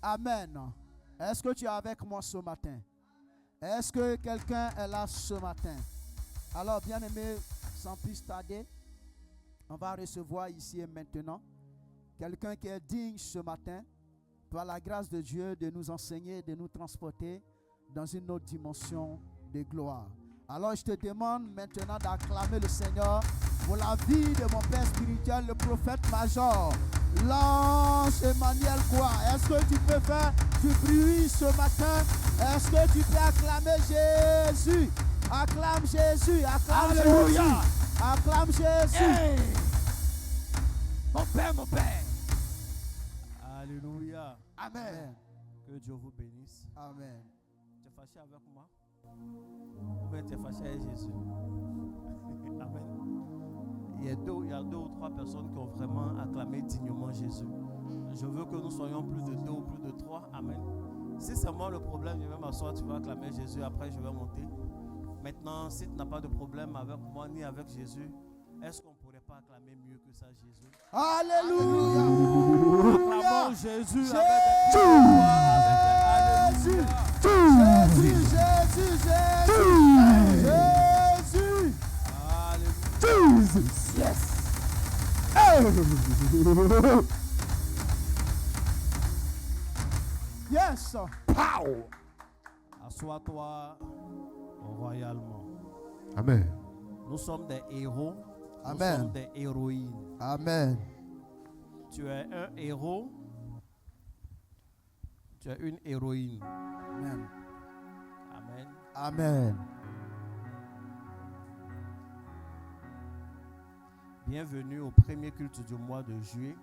Amen. Est-ce que tu es avec moi ce matin? Est-ce que quelqu'un est là ce matin? Alors, bien-aimé, sans plus tarder, on va recevoir ici et maintenant quelqu'un qui est digne ce matin, par la grâce de Dieu, de nous enseigner, de nous transporter dans une autre dimension de gloire. Alors, je te demande maintenant d'acclamer le Seigneur pour la vie de mon père spirituel, le prophète major, Lance Emmanuel Quoi. Est-ce que tu peux faire du bruit ce matin? Est-ce que tu peux acclamer Jésus? Acclame Jésus, acclame Alléluia. Jésus. Acclame Jésus. Hey. Mon Père. Alléluia. Amen. Que Dieu vous bénisse. Amen. Tu es fâché avec moi? Ou bien tu es fâché avec Jésus? Amen. Il y a deux ou trois personnes qui ont vraiment acclamé dignement Jésus. Je veux que nous soyons plus de 2 ou plus de 3. Amen. Si c'est moi le problème, je vais m'asseoir, tu vas acclamer Jésus, après je vais monter. Maintenant, si tu n'as pas de problème avec moi ni avec Jésus, est-ce qu'on ne pourrait pas acclamer mieux que ça Jésus? Alléluia. Acclamons Jésus Jésus. avec des Alléluia. Jésus. Alléluia. Yes. Yes. Pow. Assois-toi royalement. Amen. Nous sommes des héros. Amen. Nous sommes des héroïnes. Amen. Tu es un héros. Tu es une héroïne. Amen. Amen. Amen. Bienvenue au premier culte du mois de juillet.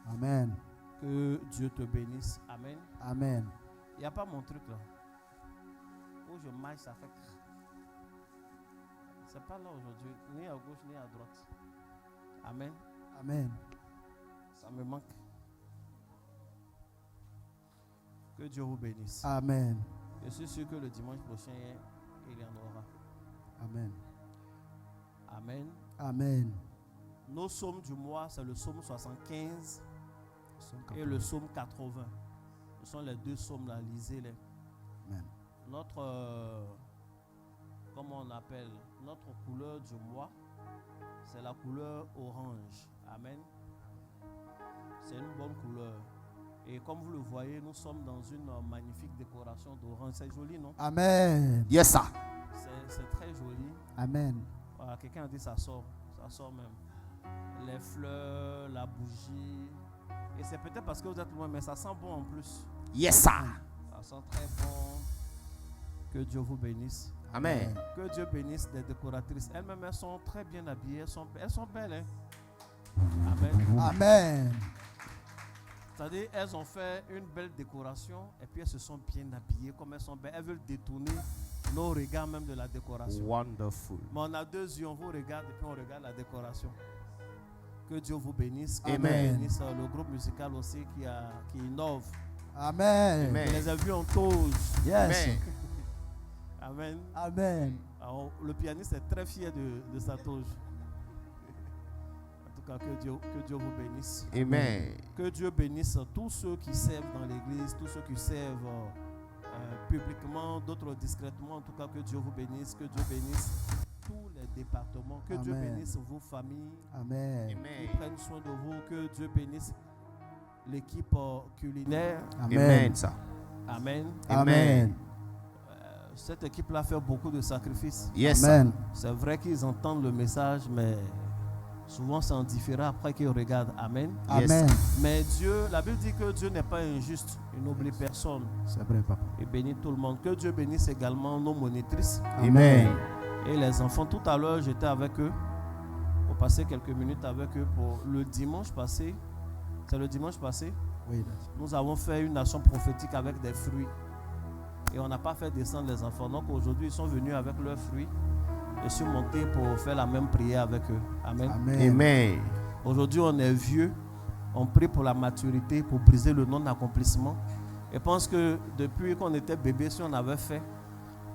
Amen. Que Dieu te bénisse. Amen. Amen. Il n'y a pas mon truc là. Où je marche, ça fait. C'est pas là aujourd'hui. Ni à gauche, ni à droite. Amen. Amen. Ça me manque. Que Dieu vous bénisse. Amen. Je suis sûr que le dimanche prochain, il y en aura. Amen. Amen. Amen. Nos psaumes du mois, c'est le psaume 75 et le psaume 80. Ce sont les deux psaumes là, lisez-les. Amen. Notre, comment on appelle, notre couleur du mois, c'est la couleur orange. Amen. C'est une bonne couleur. Et comme vous le voyez, nous sommes dans une magnifique décoration d'orange. C'est joli, non? Amen. Yes, sir. C'est très joli. Amen. Voilà, quelqu'un a dit ça sort même. Les fleurs, la bougie. Et c'est peut-être parce que vous êtes loin, mais ça sent bon en plus. Yes, sir. Ça sent très bon. Que Dieu vous bénisse. Amen. Que Dieu bénisse les décoratrices. Elles-mêmes, elles sont très bien habillées. Elles sont belles. Hein? Amen. Amen. C'est-à-dire, elles ont fait une belle décoration et puis elles se sont bien habillées comme elles sont belles. Elles veulent détourner nos regards même de la décoration. Wonderful. Mais on a 2 yeux, on vous regarde et puis on regarde la décoration. Que Dieu vous bénisse. Que Amen. Dieu bénisse le groupe musical aussi qui innove. Amen. Amen. Je les ai vus en tôle. Yes. Amen. Amen. Amen. Alors, le pianiste est très fier de sa toge. En tout cas, que Dieu vous bénisse. Amen. Que Dieu bénisse tous ceux qui servent dans l'église, tous ceux qui servent publiquement, d'autres discrètement. En tout cas, que Dieu vous bénisse. Que Dieu bénisse tous les départements. Que Dieu Amen. bénisse vos familles. Amen. Qu'il prenne soin de vous. Que Dieu bénisse l'équipe culinaire. Amen, sir. Amen. Amen. Cette équipe-là fait beaucoup de sacrifices. Yes, sir. Amen. C'est vrai qu'ils entendent le message, mais souvent c'est en différé après qu'ils regardent. Amen. Yes. Amen. Mais Dieu, la Bible dit que Dieu n'est pas injuste. Il n'oublie personne. C'est vrai, papa. Il bénit tout le monde. Que Dieu bénisse également nos monitrices Amen. et les enfants. Tout à l'heure, j'étais avec eux pour passer quelques minutes avec eux pour le dimanche passé. C'est le dimanche passé. Oui. Nous avons fait une action prophétique avec des fruits. Et on n'a pas fait descendre les enfants. Donc aujourd'hui, ils sont venus avec leurs fruits. Je suis monté pour faire la même prière avec eux. Amen. Amen. Amen. Aujourd'hui, on est vieux. On prie pour la maturité, pour briser le non-accomplissement. Et je pense que depuis qu'on était bébé, si on avait fait,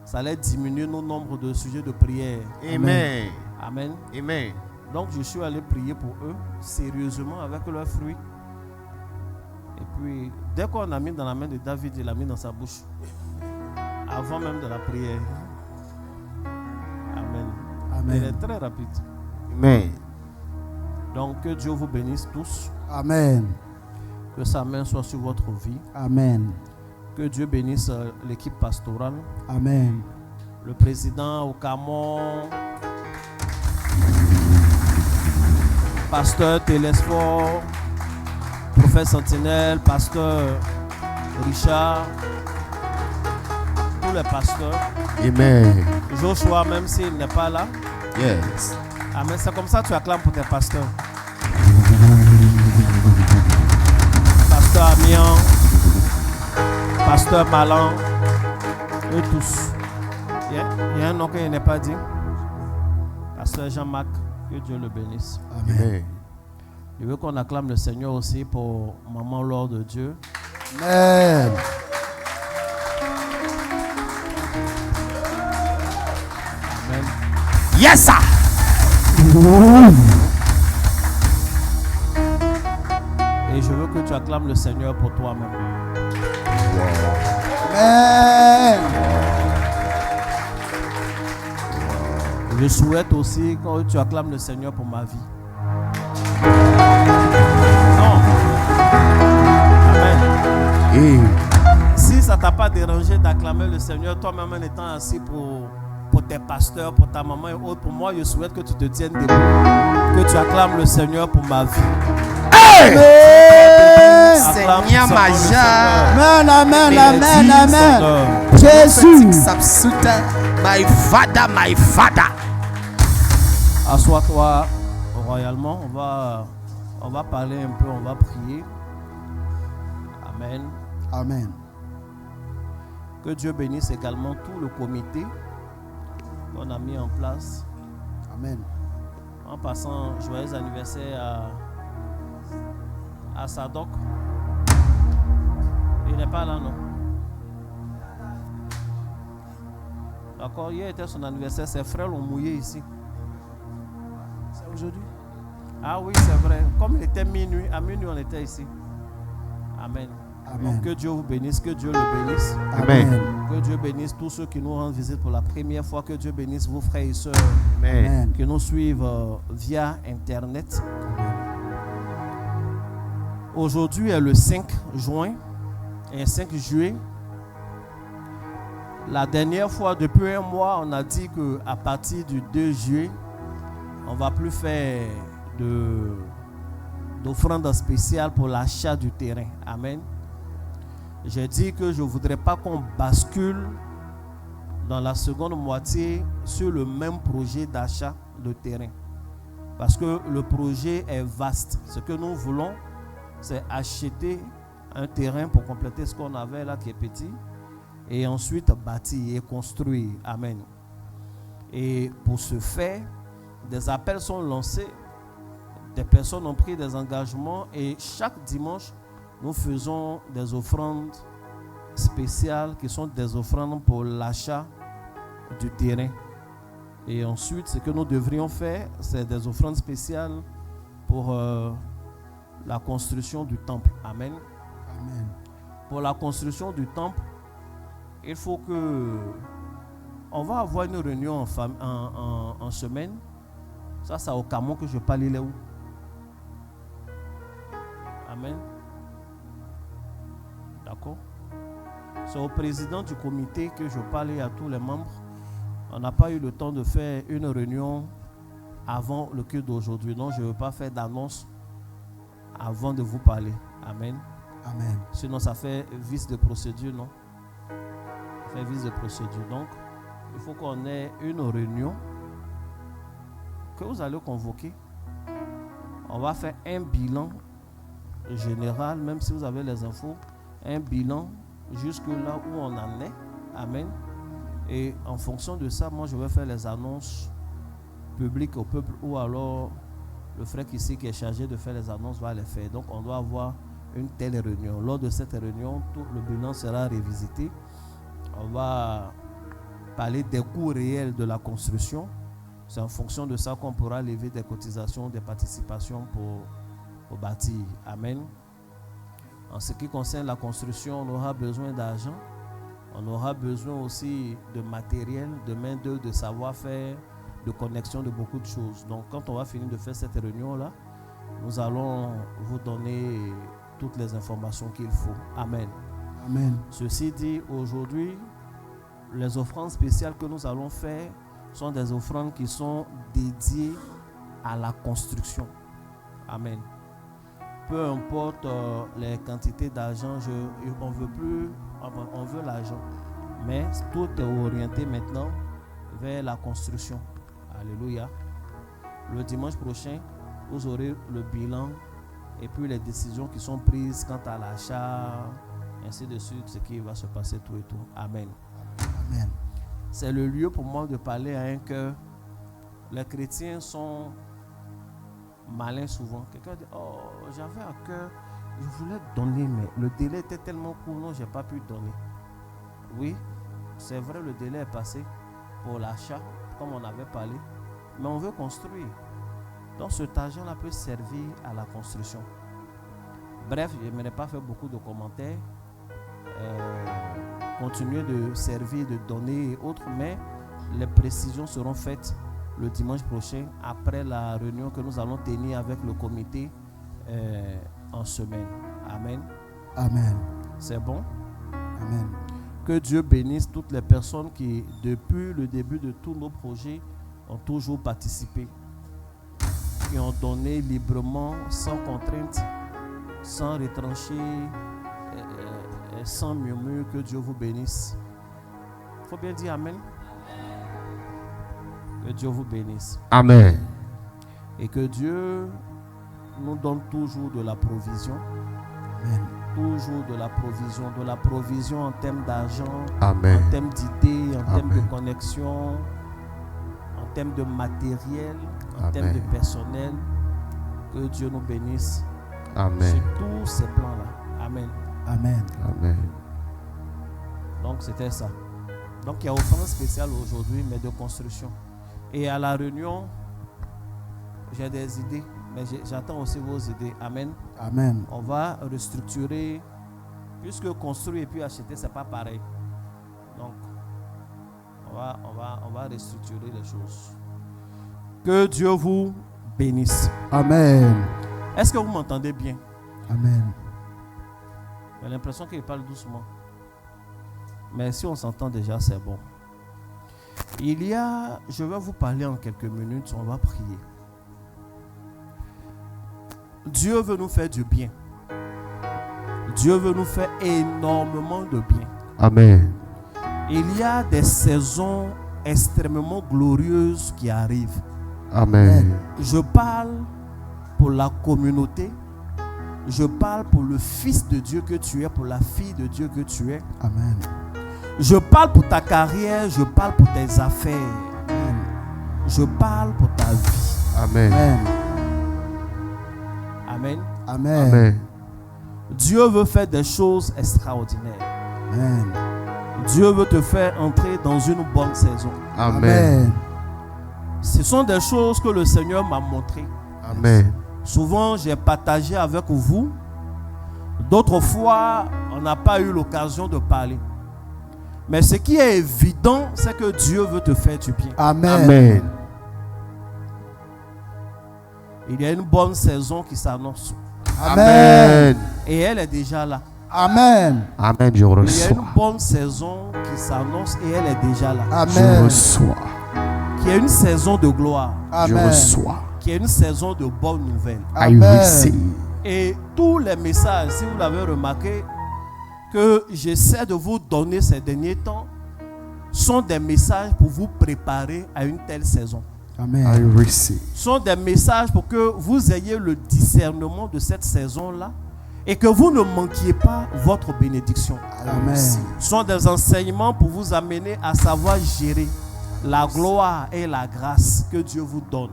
ça allait diminuer nos nombres de sujets de prière. Amen. Amen. Amen. Donc je suis allé prier pour eux, sérieusement, avec leurs fruits. Et puis, dès qu'on a mis dans la main de David, il l'a mis dans sa bouche. Avant même de la prière. Amen. Amen. Il est très rapide. Amen. Donc, que Dieu vous bénisse tous. Amen. Que sa main soit sur votre vie. Amen. Que Dieu bénisse l'équipe pastorale. Amen. Le président Okamon, pasteur Télésphore, prophète Sentinelle, pasteur Richard, tous les pasteurs. Amen. Joshua, même s'il n'est pas là. Yes. Amen. C'est comme ça que tu acclames pour tes pasteurs. Pasteur Amiens, pasteur Malan, eux tous. Il y a un nom qu'il n'est pas dit. Pasteur Jean-Marc, que Dieu le bénisse. Amen. Je veux qu'on acclame le Seigneur aussi pour Maman Laure de Dieu. Amen. Amen. Yes, sir. Et je veux que tu acclames le Seigneur pour toi-même. Amen. Je souhaite aussi que tu acclames le Seigneur pour ma vie. Non. Amen. Et Si ça ne t'a pas dérangé d'acclamer le Seigneur, toi-même en étant assis pour tes pasteurs, pour ta maman et autres, pour moi, je souhaite que tu te tiennes debout. Que tu acclames le Seigneur pour ma vie. Amen. Acclame Seigneur tout simplement le majeur. Amen. Amen. Il est Amen. dit, Amen. Seigneur. Jésus. Sapsuta, my father, my father. Assois-toi royalement. On va parler un peu, on va prier. Amen. Amen. Que Dieu bénisse également tout le comité qu'on a mis en place. Amen. En passant, joyeux anniversaire à Sadok. Il n'est pas là, non? D'accord, hier était son anniversaire. Ses frères l'ont mouillé ici. C'est aujourd'hui? Ah oui, c'est vrai. Comme il était minuit, à minuit on était ici. Amen. Amen. Donc, que Dieu vous bénisse, que Dieu le bénisse. Amen. Que Dieu bénisse tous ceux qui nous rendent visite pour la première fois. Que Dieu bénisse vos frères et sœurs Amen. Amen. qui nous suivent via Internet. Aujourd'hui est le 5 juin et 5 juillet. La dernière fois, depuis un mois, on a dit qu'à partir du 2 juillet, on ne va plus faire d'offrande spéciale pour l'achat du terrain. Amen. J'ai dit que je ne voudrais pas qu'on bascule dans la seconde moitié sur le même projet d'achat de terrain. Parce que le projet est vaste. Ce que nous voulons, c'est acheter un terrain pour compléter ce qu'on avait là qui est petit. Et ensuite bâtir et construire. Amen. Et pour ce faire, des appels sont lancés. Des personnes ont pris des engagements. Et chaque dimanche, nous faisons des offrandes spéciales qui sont des offrandes pour l'achat du terrain. Et ensuite, ce que nous devrions faire, c'est des offrandes spéciales pour la construction du temple. Amen. Amen. Pour la construction du temple, il faut que... On va avoir une réunion en semaine. Ça, c'est au Camon que je parle. Il est où? Amen. D'accord. C'est au président du comité que je parle et à tous les membres. On n'a pas eu le temps de faire une réunion avant le culte d'aujourd'hui. Donc, je ne veux pas faire d'annonce avant de vous parler. Amen. Amen. Sinon, ça fait vice de procédure, non? Ça fait vice de procédure. Donc, il faut qu'on ait une réunion que vous allez convoquer. On va faire un bilan général, même si vous avez les infos, un bilan jusque là où on en est. Amen. Et en fonction de ça, moi, je vais faire les annonces publiques au peuple ou alors le frère ici qui est chargé de faire les annonces va les faire. Donc, on doit avoir une telle réunion. Lors de cette réunion, tout le bilan sera révisité. On va parler des coûts réels de la construction. C'est en fonction de ça qu'on pourra lever des cotisations, des participations pour bâtir. Amen. En ce qui concerne la construction, on aura besoin d'argent. On aura besoin aussi de matériel, de main-d'œuvre, de savoir-faire, de connexion, de beaucoup de choses. Donc, quand on va finir de faire cette réunion-là, nous allons vous donner toutes les informations qu'il faut. Amen. Amen. Ceci dit, aujourd'hui, les offrandes spéciales que nous allons faire sont des offrandes qui sont dédiées à la construction. Amen. Peu importe les quantités d'argent, on veut plus, on veut l'argent. Mais tout est orienté maintenant vers la construction. Alléluia. Le dimanche prochain, vous aurez le bilan et puis les décisions qui sont prises quant à l'achat, ainsi de suite, ce qui va se passer tout et tout. Amen. Amen. C'est le lieu pour moi de parler à un cœur. Les chrétiens sont malins souvent. Quelqu'un dit, oh, j'avais à cœur, je voulais donner, mais le délai était tellement court, non, je n'ai pas pu donner. Oui, c'est vrai, le délai est passé pour l'achat, comme on avait parlé, mais on veut construire. Donc cet argent-là peut servir à la construction. Bref, je n'aimerais pas faire beaucoup de commentaires. Continuer de servir, de donner et autres, mais les précisions seront faites le dimanche prochain après la réunion que nous allons tenir avec le comité en semaine. Amen. Amen. C'est bon? Amen. Que Dieu bénisse toutes les personnes qui, depuis le début de tous nos projets, ont toujours participé, qui ont donné librement, sans contrainte, sans retrancher, sans murmure. Que Dieu vous bénisse. Il faut bien dire Amen. Que Dieu vous bénisse. Amen. Et que Dieu nous donne toujours de la provision. Amen. Toujours de la provision en termes d'argent, Amen. en termes d'idées, en termes de Amen. connexion, en termes de matériel, en Amen. termes de personnel. Que Dieu nous bénisse Amen. sur tous ces plans-là. Amen. Amen. Amen. Donc c'était ça. Donc il y a offrande spéciale aujourd'hui, mais de construction. Et à la réunion, j'ai des idées, mais j'attends aussi vos idées. Amen. Amen. On va restructurer, puisque construire et puis acheter, c'est pas pareil. Donc, on va restructurer les choses. Que Dieu vous bénisse. Amen. Est-ce que vous m'entendez bien? Amen. J'ai l'impression qu'il parle doucement. Mais si on s'entend déjà, c'est bon. Je vais vous parler en quelques minutes, on va prier. Dieu veut nous faire du bien. Dieu veut nous faire énormément de bien. Amen. Il y a des saisons extrêmement glorieuses qui arrivent. Amen. Je parle pour la communauté. Je parle pour le fils de Dieu que tu es, pour la fille de Dieu que tu es. Amen. Je parle pour ta carrière, je parle pour tes affaires. Amen. Je parle pour ta vie. Amen. Amen. Amen. Amen. Amen. Dieu veut faire des choses extraordinaires. Amen. Dieu veut te faire entrer dans une bonne saison. Amen. Ce sont des choses que le Seigneur m'a montrées. Amen. Souvent, j'ai partagé avec vous. D'autres fois, on n'a pas eu l'occasion de parler. Mais ce qui est évident, c'est que Dieu veut te faire du bien. Amen. Amen. Il y a une bonne saison qui s'annonce. Amen. Et elle est déjà là. Amen. Amen. Je Il y a une reçois. bonne saison qui s'annonce et elle est déjà là. Je Amen. reçois. Qui est une saison de gloire. Je Amen. reçois. Qui est une saison de bonnes nouvelles. I Amen. receive. Et tous les messages, si vous l'avez remarqué, que j'essaie de vous donner ces derniers temps, sont des messages pour vous préparer à une telle saison. Amen. I receive. Sont des messages pour que vous ayez le discernement de cette saison-là et que vous ne manquiez pas votre bénédiction. Amen. Sont des enseignements pour vous amener à savoir gérer la gloire et la grâce que Dieu vous donne.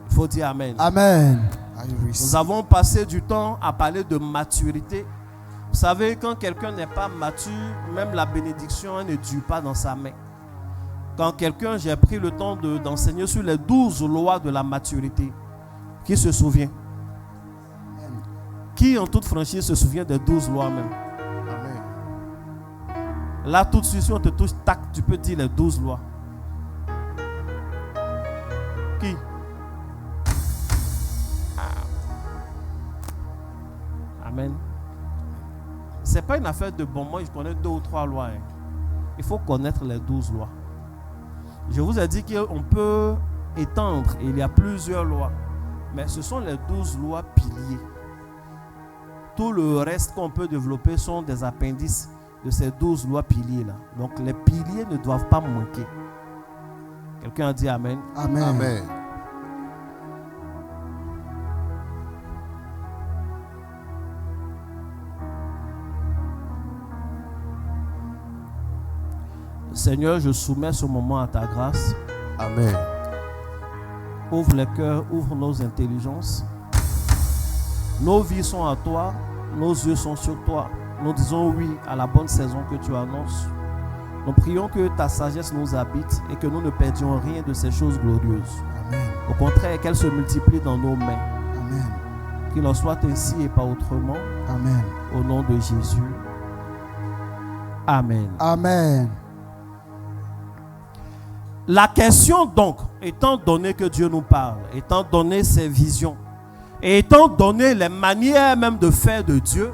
Il faut dire Amen. Amen. Nous avons passé du temps à parler de maturité. Vous savez, quand quelqu'un n'est pas mature, même la bénédiction ne dure pas dans sa main. Quand quelqu'un, j'ai pris le temps d'enseigner sur les 12 lois de la maturité. Qui se souvient? Qui en toute franchise se souvient des 12 lois même? Amen. Là, tout de suite, si on te touche, tac, tu peux dire les 12 lois. Qui? Amen. C'est pas une affaire de bon. Moi, je connais 2 ou 3 lois. Hein. Il faut connaître les 12 lois. Je vous ai dit qu'on peut étendre. Il y a plusieurs lois. Mais ce sont les 12 lois piliers. Tout le reste qu'on peut développer sont des appendices de ces 12 lois piliers-là. Donc, les piliers ne doivent pas manquer. Quelqu'un a dit Amen. Amen. Amen. Seigneur, je soumets ce moment à ta grâce. Amen. Ouvre les cœurs, ouvre nos intelligences. Nos vies sont à toi, nos yeux sont sur toi. Nous disons oui à la bonne saison que tu annonces. Nous prions que ta sagesse nous habite et que nous ne perdions rien de ces choses glorieuses. Amen. Au contraire, qu'elles se multiplient dans nos mains. Amen. Qu'il en soit ainsi et pas autrement. Amen. Au nom de Jésus. Amen. Amen. La question donc, étant donné que Dieu nous parle, étant donné ses visions, et étant donné les manières même de faire de Dieu,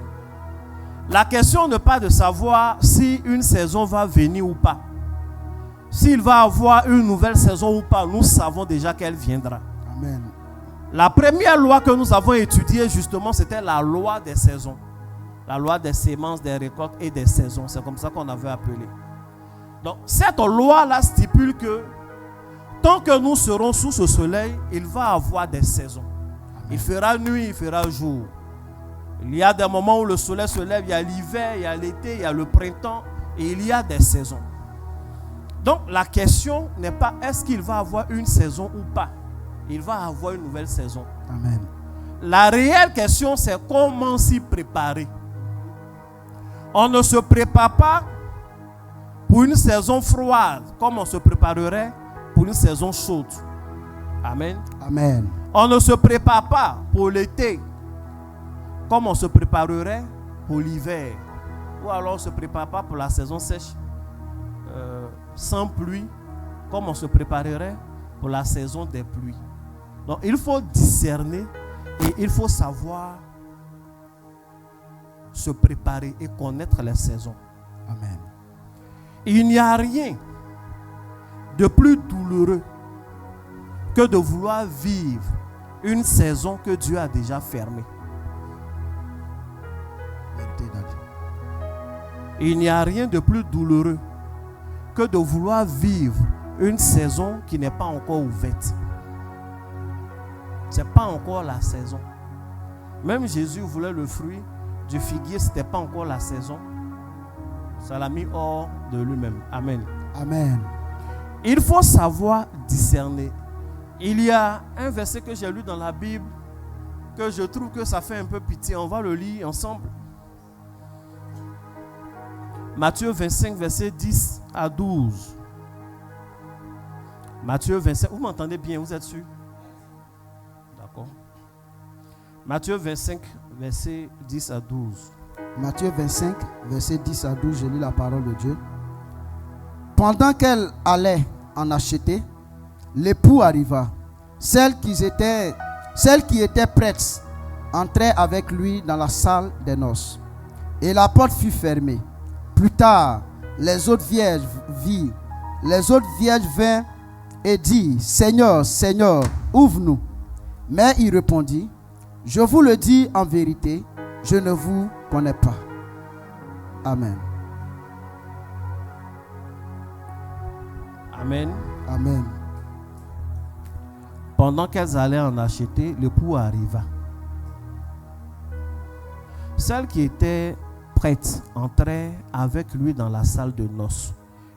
la question n'est pas de savoir si une saison va venir ou pas. S'il va avoir une nouvelle saison ou pas, nous savons déjà qu'elle viendra. Amen. La première loi que nous avons étudiée justement, c'était la loi des saisons. La loi des semences, des récoltes et des saisons. C'est comme ça qu'on avait appelé. Donc, cette loi-là stipule que tant que nous serons sous ce soleil, il va avoir des saisons. Il fera nuit, il fera jour. Il y a des moments où le soleil se lève, il y a l'hiver, il y a l'été, il y a le printemps et il y a des saisons. Donc, la question n'est pas est-ce qu'il va avoir une saison ou pas. Il va avoir une nouvelle saison. Amen. La réelle question, c'est comment s'y préparer. On ne se prépare pas pour une saison froide, comme on se préparerait pour une saison chaude. Amen. Amen. On ne se prépare pas pour l'été, comme on se préparerait pour l'hiver. Ou alors on ne se prépare pas pour la saison sèche, sans pluie, comme on se préparerait pour la saison des pluies. Donc il faut discerner et il faut savoir se préparer et connaître les saisons. Amen. Il n'y a rien de plus douloureux que de vouloir vivre une saison que Dieu a déjà fermée. Il n'y a rien de plus douloureux que de vouloir vivre une saison qui n'est pas encore ouverte. Ce n'est pas encore la saison. Même Jésus voulait le fruit du figuier, ce n'était pas encore la saison. Ça l'a mis hors de lui-même. Amen. Amen. Il faut savoir discerner. Il y a un verset que j'ai lu dans la Bible que je trouve que ça fait un peu pitié. On va le lire ensemble. Matthieu 25, verset 10 à 12. Matthieu 25, vous m'entendez bien, vous êtes sûr? D'accord. Matthieu 25, verset 10 à 12. Matthieu 25, verset 10 à 12, je lis la parole de Dieu. Pendant qu'elle allait en acheter, l'époux arriva. Celles qui étaient prêtes entraient avec lui dans la salle des noces. Et la porte fut fermée. Plus tard, les autres vierges vinrent et dirent, Seigneur, Seigneur, ouvre-nous. Mais il répondit, je vous le dis en vérité, je ne vous connais pas. Amen. Amen. Amen. Pendant qu'elles allaient en acheter, l'époux arriva. Celles qui étaient prêtes entraient avec lui dans la salle de noces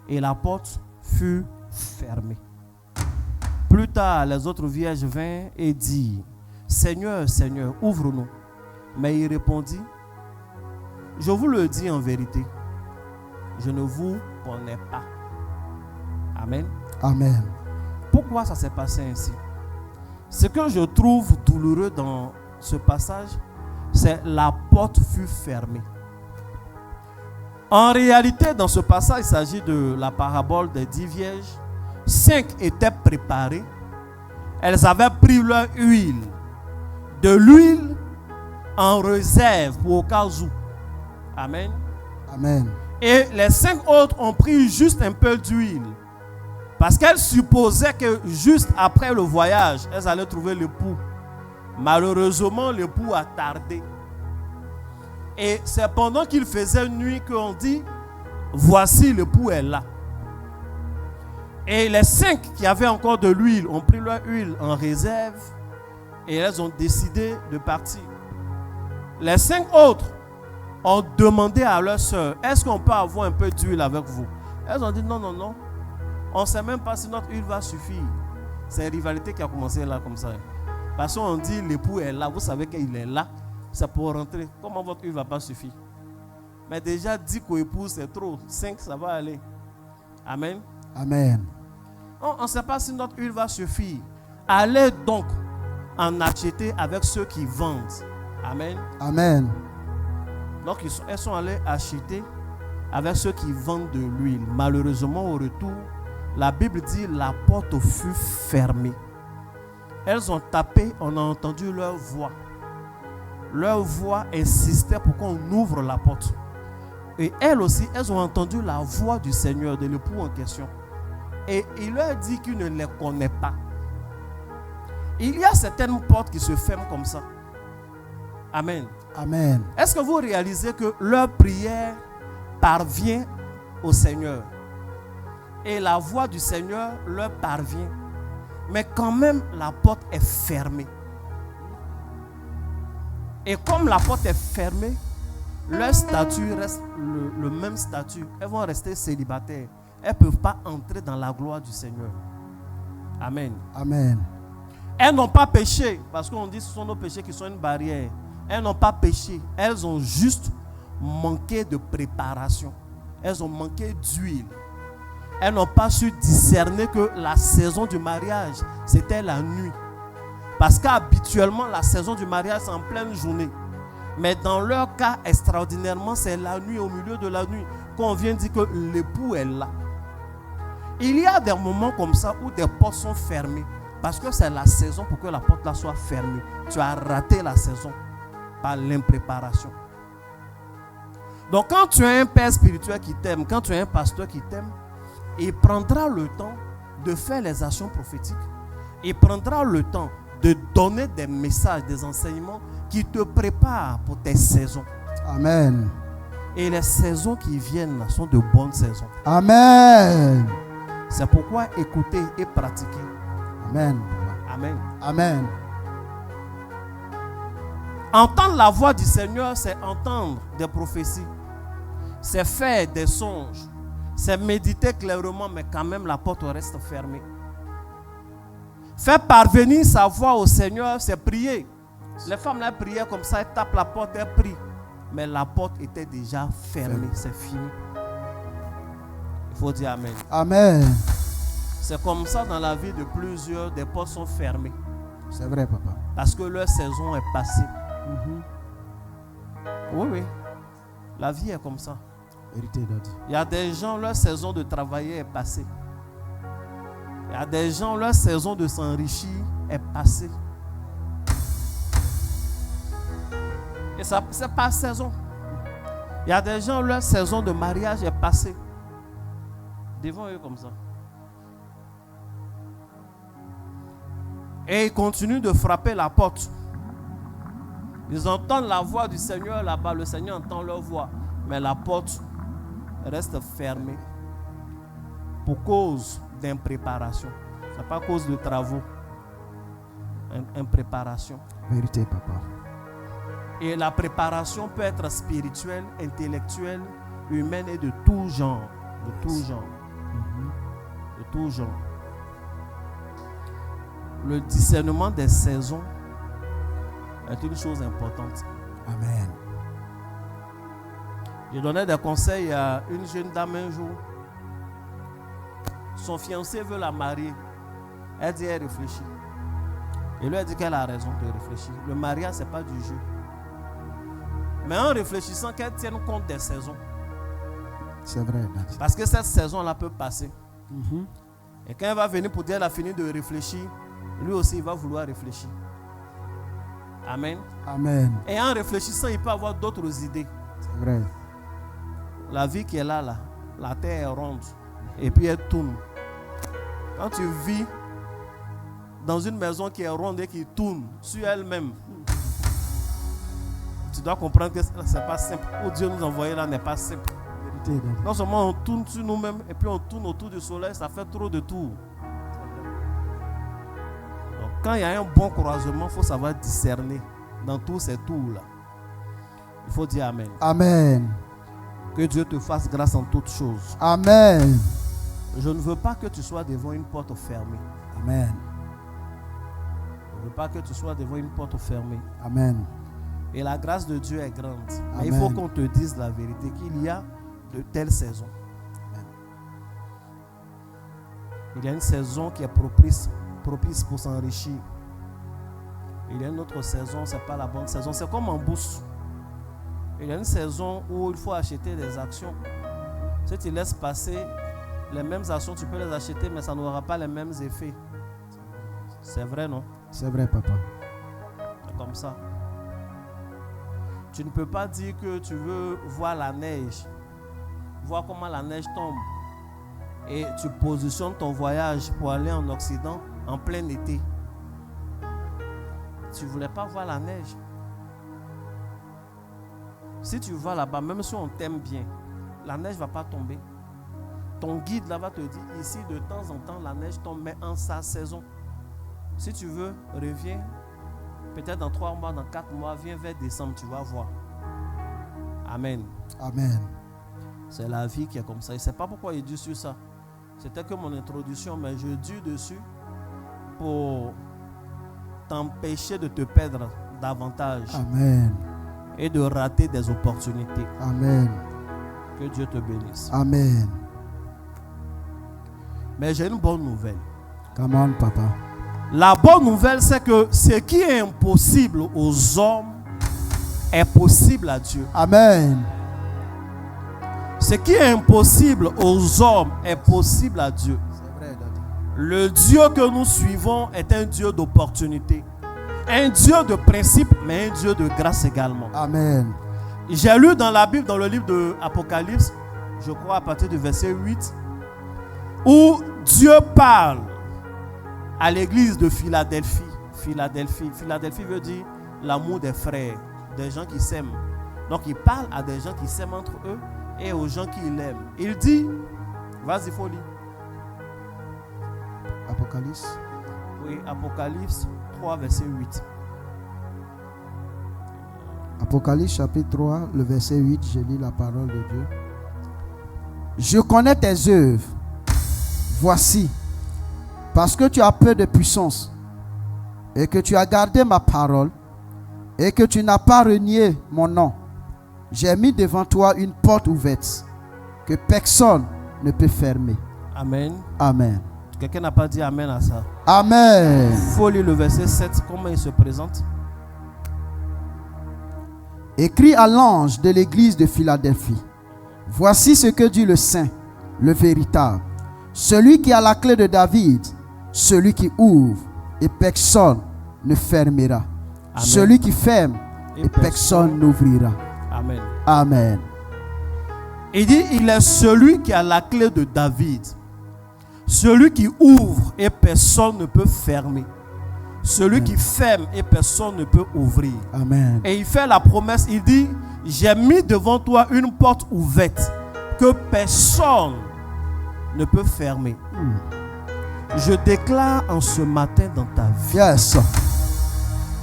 et la porte fut fermée. Plus tard, les autres vierges vinrent et dirent, Seigneur, Seigneur, ouvre-nous. Mais il répondit, je vous le dis en vérité, je ne vous connais pas. Amen. Amen. Pourquoi ça s'est passé ainsi? Ce que je trouve douloureux dans ce passage, c'est la porte fut fermée. En réalité, dans ce passage, il s'agit de la parabole des 10 vierges. 5 étaient préparées. Elles avaient pris leur huile. De l'huile en réserve pour au cas où. Amen. Amen. Et les 5 autres ont pris juste un peu d'huile. Parce qu'elles supposaient que juste après le voyage, elles allaient trouver l'époux. Malheureusement, l'époux a tardé. Et c'est pendant qu'il faisait nuit qu'on dit, voici l'époux est là. Et les 5 qui avaient encore de l'huile ont pris leur huile en réserve et elles ont décidé de partir. Les 5 autres ont demandé à leur soeur, est-ce qu'on peut avoir un peu d'huile avec vous? Elles ont dit non, non, non. On ne sait même pas si notre huile va suffire. C'est une rivalité qui a commencé là comme ça. Parce qu'on dit l'époux est là, vous savez qu'il est là, c'est pour rentrer. Comment votre huile ne va pas suffire? Mais déjà 10 co-épouses c'est trop, 5 ça va aller. Amen. Amen. On ne sait pas si notre huile va suffire. Allez donc en acheter avec ceux qui vendent. Amen. Amen. Donc elles sont allées acheter avec ceux qui vendent de l'huile. Malheureusement au retour, la Bible dit la porte fut fermée. Elles ont tapé, on a entendu leur voix. Leur voix insistait pour qu'on ouvre la porte. Et elles aussi, elles ont entendu la voix du Seigneur, de l'époux en question. Et il leur dit qu'il ne les connaît pas. Il y a certaines portes qui se ferment comme ça. Amen. Amen. Est-ce que vous réalisez que leur prière parvient au Seigneur? Et la voix du Seigneur leur parvient. Mais quand même, la porte est fermée. Et comme la porte est fermée, leur statut reste le même statut. Elles vont rester célibataires. Elles ne peuvent pas entrer dans la gloire du Seigneur. Amen. Amen. Elles n'ont pas péché, parce qu'on dit que ce sont nos péchés qui sont une barrière. Elles n'ont pas péché. Elles ont juste manqué de préparation. Elles ont manqué d'huile. Elles n'ont pas su discerner que la saison du mariage, c'était la nuit. Parce qu'habituellement, la saison du mariage, c'est en pleine journée. Mais dans leur cas, extraordinairement, c'est la nuit, au milieu de la nuit, qu'on vient dire que l'époux est là. Il y a des moments comme ça où des portes sont fermées. Parce que c'est la saison pour que la porte là soit fermée. Tu as raté la saison par l'impréparation. Donc quand tu as un père spirituel qui t'aime, quand tu as un pasteur qui t'aime, il prendra le temps de faire les actions prophétiques. Il prendra le temps de donner des messages, des enseignements qui te préparent pour tes saisons. Amen. Et les saisons qui viennent là sont de bonnes saisons. Amen. C'est pourquoi écouter et pratiquer. Amen. Amen. Amen. Entendre la voix du Seigneur, c'est entendre des prophéties. C'est faire des songes. C'est méditer clairement, mais quand même la porte reste fermée. Faire parvenir sa voix au Seigneur, c'est prier. Les femmes là priaient comme ça, elles tapent la porte, elles prient. Mais la porte était déjà fermée, c'est fini. Il faut dire Amen. Amen. C'est comme ça dans la vie de plusieurs, des portes sont fermées. C'est vrai, papa. Parce que leur saison est passée. Oui, oui. La vie est comme ça. Vérité, Daddy. Il y a des gens, leur saison de travailler est passée. Il y a des gens, leur saison de s'enrichir est passée. Et ça, c'est pas saison. Il y a des gens, leur saison de mariage est passée. Devant eux comme ça. Et ils continuent de frapper la porte. Ils entendent la voix du Seigneur là-bas. Le Seigneur entend leur voix. Mais la porte reste fermée. Pour cause d'impréparation. Ce n'est pas à cause de travaux. Impréparation. Vérité, papa. Et la préparation peut être spirituelle, intellectuelle, humaine et de tout genre. De tout genre. De tout genre. Le discernement des saisons est une chose importante. Amen. Je donnais des conseils à une jeune dame un jour. Son fiancé veut la marier. Elle dit, elle réfléchit. Et lui, elle dit qu'elle a raison de réfléchir. Le mariage, ce n'est pas du jeu. Mais en réfléchissant, qu'elle tienne compte des saisons. C'est vrai, Daddy. Parce que cette saison-là peut passer. Mhm. Et quand elle va venir pour dire qu'elle a fini de réfléchir, lui aussi, il va vouloir réfléchir. Amen. Amen. Et en réfléchissant, il peut avoir d'autres idées. C'est vrai. La vie qui est là, la terre est ronde. Et puis elle tourne. Quand tu vis dans une maison qui est ronde et qui tourne sur elle-même, tu dois comprendre que ce n'est pas simple. Où Dieu nous a envoyé là n'est pas simple. Vérité, Daddy. Non seulement on tourne sur nous-mêmes et puis on tourne autour du soleil, ça fait trop de tours. Donc quand il y a un bon croisement, il faut savoir discerner dans tous ces tours-là. Il faut dire Amen. Amen. Que Dieu te fasse grâce en toutes choses. Amen. Je ne veux pas que tu sois devant une porte fermée. Amen. Je ne veux pas que tu sois devant une porte fermée. Amen. Et la grâce de Dieu est grande. Mais il Amen. faut qu'on te dise la vérité, qu'il y a de telles saisons. Amen. Il y a une saison qui est propice pour s'enrichir. Il y a une autre saison, ce n'est pas la bonne saison. C'est comme en bourse. Il y a une saison où il faut acheter des actions. Si tu laisses passer les mêmes actions, tu peux les acheter, mais ça n'aura pas les mêmes effets. C'est vrai, non? C'est vrai, papa. C'est comme ça. Tu ne peux pas dire que tu veux voir la neige, voir comment la neige tombe, et tu positionnes ton voyage pour aller en Occident en plein été. Tu ne voulais pas voir la neige. Si tu vas là-bas, même si on t'aime bien, la neige ne va pas tomber. Ton guide là va te dire, ici de temps en temps, la neige tombe, mais en sa saison. Si tu veux, reviens. Peut-être dans 3 mois, dans 4 mois, viens vers décembre, tu vas voir. Amen. Amen. C'est la vie qui est comme ça. Je ne sais pas pourquoi il dit sur ça. C'était que mon introduction, mais je dis dessus pour t'empêcher de te perdre davantage Amen. et de rater des opportunités. Amen. Que Dieu te bénisse. Amen. Mais j'ai une bonne nouvelle. Come on, papa. La bonne nouvelle, c'est que ce qui est impossible aux hommes est possible à Dieu. Amen. Ce qui est impossible aux hommes est possible à Dieu. C'est vrai, Daddy. Le Dieu que nous suivons est un Dieu d'opportunité. Un Dieu de principe, mais un Dieu de grâce également. Amen. J'ai lu dans la Bible, dans le livre de Apocalypse, je crois à partir du verset 8, où Dieu parle à l'église de Philadelphie. Philadelphie veut dire l'amour des frères, des gens qui s'aiment. Donc il parle à des gens qui s'aiment entre eux et aux gens qui l'aiment. Il dit, vas-y, faut lire. Apocalypse. Oui, Apocalypse 3, verset 8. Apocalypse chapitre 3, le verset 8, je lis la parole de Dieu. Je connais tes œuvres. Voici, parce que tu as peu de puissance et que tu as gardé ma parole et que tu n'as pas renié mon nom, j'ai mis devant toi une porte ouverte que personne ne peut fermer. Amen. Amen. Quelqu'un n'a pas dit Amen à ça. Amen. Il faut lire le verset 7, comment il se présente. Écrit à l'ange de l'église de Philadelphie. Voici ce que dit le Saint, le véritable, celui qui a la clé de David, celui qui ouvre et personne ne fermera. Amen. Celui qui ferme et personne n'ouvrira. Amen. Amen. Il dit, il est celui qui a la clé de David, celui qui ouvre et personne ne peut fermer, celui qui ferme et personne ne peut ouvrir. Amen. Et il fait la promesse, il dit, j'ai mis devant toi une porte ouverte que personne ne peut fermer. Je déclare en ce matin dans ta vie, Yes.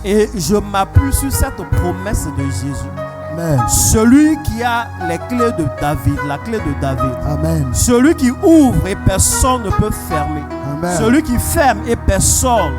et je m'appuie sur cette promesse de Jésus. Amen. Celui qui a les clés de David, la clé de David. Amen. Celui qui ouvre et personne ne peut fermer. Amen. Celui qui ferme et personne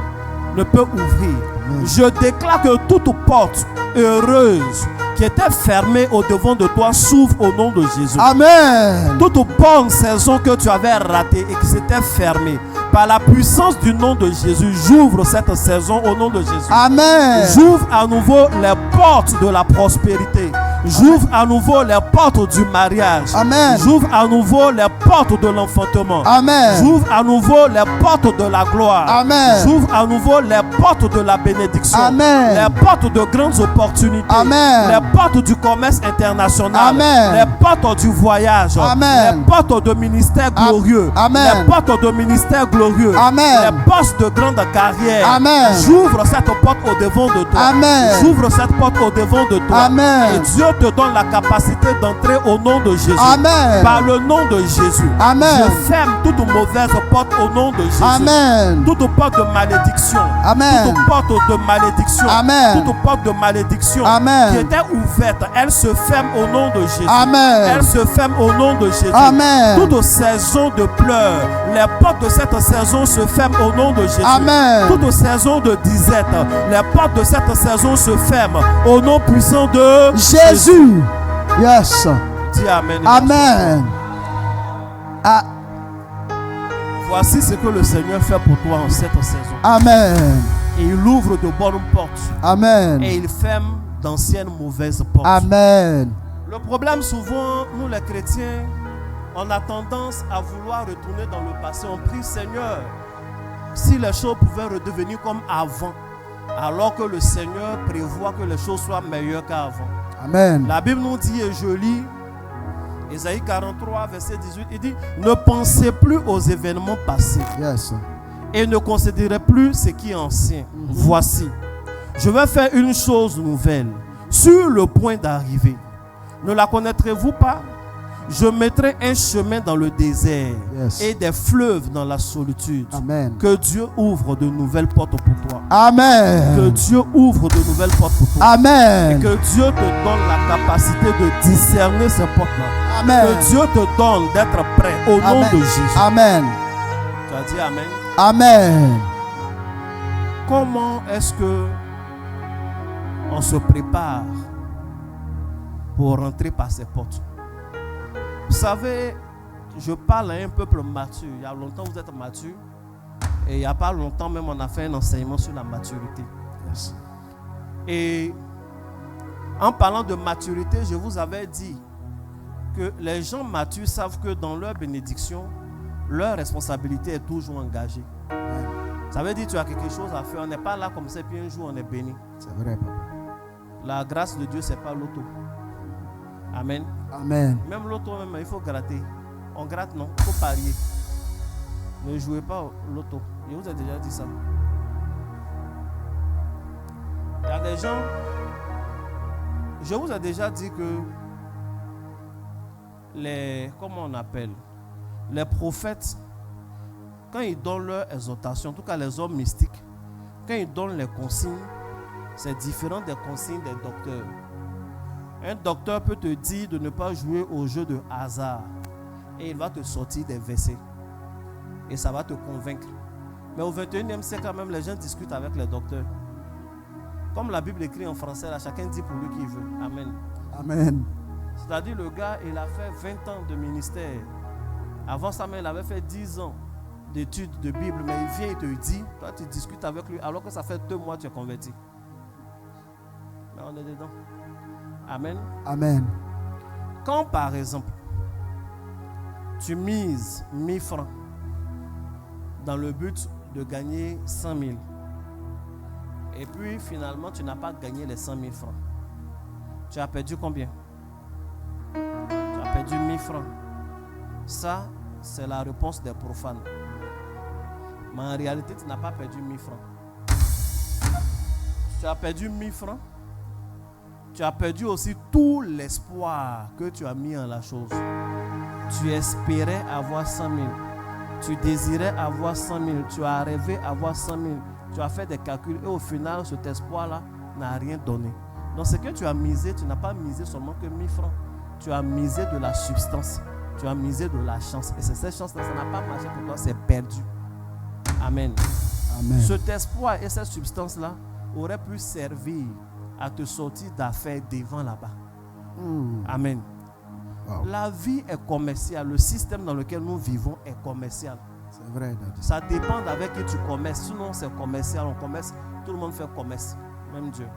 ne peut ouvrir. Amen. Je déclare que toute porte heureuse qui était fermée au-devant de toi s'ouvre au nom de Jésus. Amen. Toute bonne saison que tu avais ratée et qui s'était fermée, par la puissance du nom de Jésus, j'ouvre cette saison au nom de Jésus. Amen. J'ouvre à nouveau les portes de la prospérité. J'ouvre à nouveau les portes du mariage. Amen. J'ouvre à nouveau les portes de l'enfantement. Amen. J'ouvre à nouveau les portes de la gloire. Amen. J'ouvre à nouveau les portes de la bénédiction. Amen. Les portes de grandes opportunités. Amen. Les portes du commerce international. Amen. Les portes du voyage. Amen. Les portes de ministère glorieux. Amen. Les portes de ministère glorieux. Amen. Les postes de grande carrière. Amen. J'ouvre cette porte au devant de toi. Amen. J'ouvre cette porte au devant de toi. Amen. Et Dieu te donne la capacité d'entrer au nom de Jésus. Amen. Par le nom de Jésus. Amen. Je ferme toute mauvaise porte au nom de Jésus. Amen. Toute porte de malédiction. Amen. Toute porte de malédiction. Amen. Toute porte de malédiction Amen. qui était ouverte, elle se ferme au nom de Jésus. Amen. Elle se ferme au nom de Jésus. Amen. Toute saison de pleurs, les portes de cette saison se ferment au nom de Jésus. Amen. Toute saison de disette, les portes de cette saison se ferment au nom puissant de Jésus. Yes. Dis Amen. Amen. Ah, Voici ce que le Seigneur fait pour toi en cette saison. Amen. Et il ouvre de bonnes portes Amen. et il ferme d'anciennes mauvaises portes. Amen. Le problème souvent, nous les chrétiens, on a tendance à vouloir retourner dans le passé. On prie Seigneur, si les choses pouvaient redevenir comme avant, alors que le Seigneur prévoit que les choses soient meilleures qu'avant. Amen. La Bible nous dit, et je lis, Ésaïe 43, verset 18, il dit, ne pensez plus aux événements passés Yes. et ne considérez plus ce qui est ancien. Voici, je vais faire une chose nouvelle sur le point d'arriver. Ne la connaîtrez-vous pas? Je mettrai un chemin dans le désert Yes. et des fleuves dans la solitude. Amen. Que Dieu ouvre de nouvelles portes pour toi. Que Amen. Dieu ouvre de nouvelles portes pour toi. Et Amen. que Dieu te donne la capacité de discerner ces portes-là. Amen. Que Dieu te donne d'être prêt au nom Amen. de Jésus. Amen. Tu as dit Amen. Amen. Comment est-ce que on se prépare pour rentrer par ces portes? Vous savez, je parle à un peuple mature. Il y a longtemps vous êtes mature. Et il n'y a pas longtemps même on a fait un enseignement sur la maturité. Yes. Et en parlant de maturité, je vous avais dit que les gens matures savent que dans leur bénédiction, leur responsabilité est toujours engagée. Ça veut dire que tu as quelque chose à faire. On n'est pas là comme ça, puis un jour on est béni. C'est vrai, papa. La grâce de Dieu, ce n'est pas l'auto. Amen. Amen. Même l'auto, même, il faut gratter. On gratte, non. Il faut parier. Ne jouez pas au loto. Je vous ai déjà dit ça. Il y a des gens. Je vous ai déjà dit que comment on appelle, les prophètes, quand ils donnent leur exhortation, en tout cas les hommes mystiques, quand ils donnent les consignes, c'est différent des consignes des docteurs. Un docteur peut te dire de ne pas jouer au jeu de hasard et il va te sortir des versets et ça va te convaincre. Mais au 21e siècle, quand même, les gens discutent avec les docteurs. Comme la Bible écrit en français, là, chacun dit pour lui qu'il veut. Amen. Amen. C'est-à-dire le gars, il a fait 20 ans de ministère. Avant ça, il avait fait 10 ans d'études de Bible. Mais il vient et te dit, toi tu discutes avec lui alors que ça fait 2 mois que tu es converti. Mais on est dedans. Amen. Amen. Quand par exemple, tu mises 1000 francs dans le but de gagner 100 000 et puis finalement tu n'as pas gagné les 100 000 francs, tu as perdu combien? Tu as perdu 1000 francs. Ça, c'est la réponse des profanes. Mais en réalité, tu n'as pas perdu 1000 francs. Tu as perdu 1000 francs. Tu as perdu aussi tout l'espoir que tu as mis en la chose. Tu espérais avoir 100 000. Tu désirais avoir 100 000. Tu as rêvé avoir 100 000. Tu as fait des calculs et au final, cet espoir-là n'a rien donné. Donc ce que tu as misé, tu n'as pas misé seulement que 1000 francs. Tu as misé de la substance. Tu as misé de la chance. Et c'est cette chance-là, ça n'a pas marché pour toi, c'est perdu. Amen. Amen. Cet espoir et cette substance-là auraient pu servir à te sortir d'affaires devant là-bas. Amen. Wow. La vie est commerciale. Le système dans lequel nous vivons est commercial. C'est vrai, Daddy. Ça dépend d'avec qui tu commerces. Sinon, c'est commercial. On commerce. Tout le monde fait commerce. Même Dieu.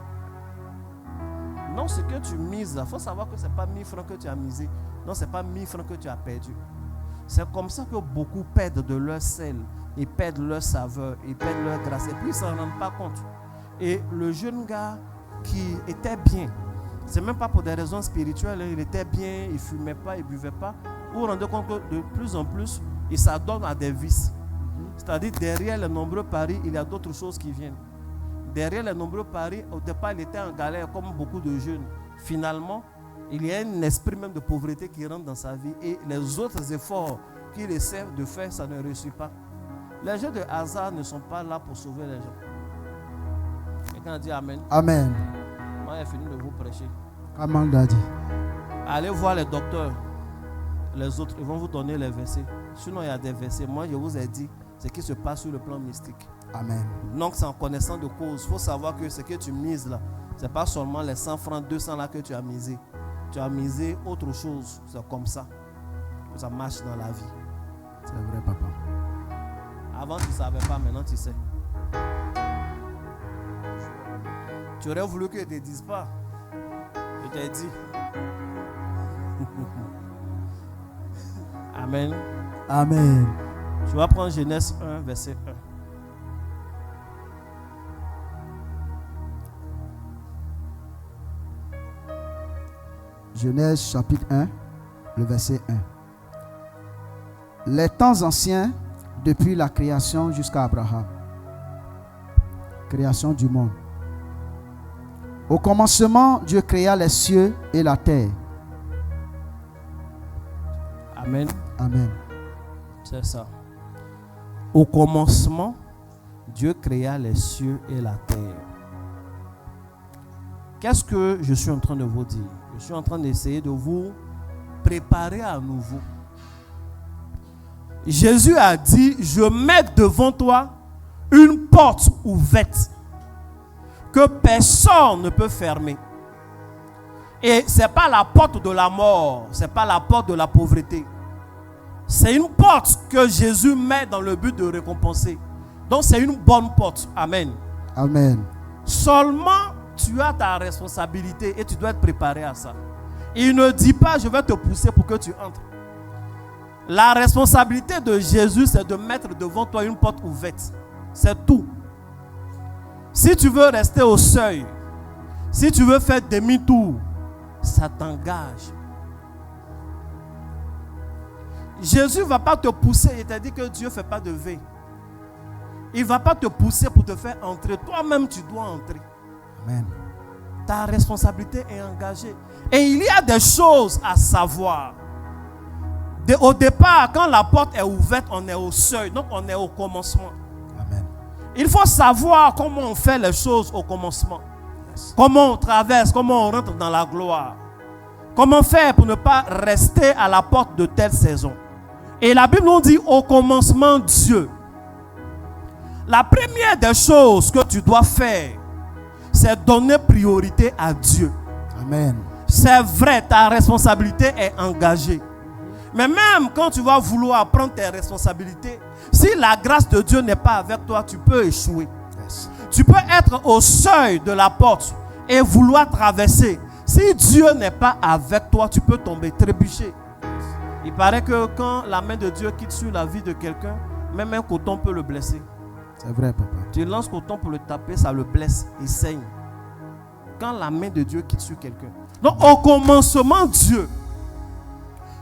Non, ce que tu mises là, il faut savoir que ce n'est pas 1000 francs que tu as misé. Non, ce n'est pas 1000 francs que tu as perdu. C'est comme ça que beaucoup perdent de leur sel, ils perdent leur saveur, ils perdent leur grâce. Et puis ils ne s'en rendent pas compte. Et le jeune gars qui était bien, c'est même pas pour des raisons spirituelles, il était bien, il ne fumait pas, il ne buvait pas. Vous vous rendez compte que de plus en plus, il s'adonne à des vices. C'est-à-dire derrière les nombreux paris, il y a d'autres choses qui viennent. Derrière les nombreux paris, au départ, il était en galère comme beaucoup de jeunes. Finalement, il y a un esprit même de pauvreté qui rentre dans sa vie et les autres efforts qu'il essaie de faire, ça ne réussit pas. Les jeux de hasard ne sont pas là pour sauver les gens. Quelqu'un a dit Amen. Amen. Moi, j'ai fini de vous prêcher. Come on, Daddy. Allez voir les docteurs. Les autres, ils vont vous donner les versets. Sinon, il y a des versets. Moi, je vous ai dit ce qui se passe sur le plan mystique. Amen. Donc, c'est en connaissant de cause. Il faut savoir que ce que tu mises là, ce n'est pas seulement les 100 francs, 200 là que tu as misé. Tu as misé autre chose. C'est comme ça. Ça marche dans la vie. C'est vrai, papa. Avant, tu ne savais pas, maintenant tu sais. Tu aurais voulu que je ne te dise pas. Je t'ai dit. Amen. Amen. Tu vas prendre Genèse 1, verset 1. Genèse chapitre 1, le verset 1. Les temps anciens, depuis la création jusqu'à Abraham. Création du monde. Au commencement, Dieu créa les cieux et la terre. Amen. Amen. C'est ça. Au commencement, Dieu créa les cieux et la terre. Qu'est-ce que je suis en train de vous dire? Je suis en train d'essayer de vous préparer à nouveau. Jésus a dit, je mets devant toi une porte ouverte que personne ne peut fermer. Et ce n'est pas la porte de la mort, ce n'est pas la porte de la pauvreté. C'est une porte que Jésus met dans le but de récompenser. Donc c'est une bonne porte. Amen. Amen. Seulement, tu as ta responsabilité et tu dois être préparé à ça. Il ne dit pas, je vais te pousser pour que tu entres. La responsabilité de Jésus, c'est de mettre devant toi une porte ouverte. C'est tout. Si tu veux rester au seuil, si tu veux faire demi-tour, ça t'engage. Jésus ne va pas te pousser. Il t'a dit que Dieu ne fait pas de veille. Il ne va pas te pousser pour te faire entrer. Toi-même, tu dois entrer. Amen. Ta responsabilité est engagée. Et il y a des choses à savoir. Au départ, quand la porte est ouverte, on est au seuil. Donc, on est au commencement. Amen. Il faut savoir comment on fait les choses au commencement. Yes. Comment on traverse, comment on rentre dans la gloire. Comment faire pour ne pas rester à la porte de telle saison. Et la Bible nous dit au commencement Dieu. La première des choses que tu dois faire, c'est donner priorité à Dieu. Amen. C'est vrai, ta responsabilité est engagée. Mais même quand tu vas vouloir prendre tes responsabilités, si la grâce de Dieu n'est pas avec toi, tu peux échouer. Yes. Tu peux être au seuil de la porte et vouloir traverser. Si Dieu n'est pas avec toi, tu peux tomber, trébucher. Il paraît que quand la main de Dieu quitte sur la vie de quelqu'un, même un coton peut le blesser. C'est vrai, papa. Tu lances coton pour le taper, ça le blesse, il saigne. Quand la main de Dieu quitte sur quelqu'un. Donc au commencement, Dieu.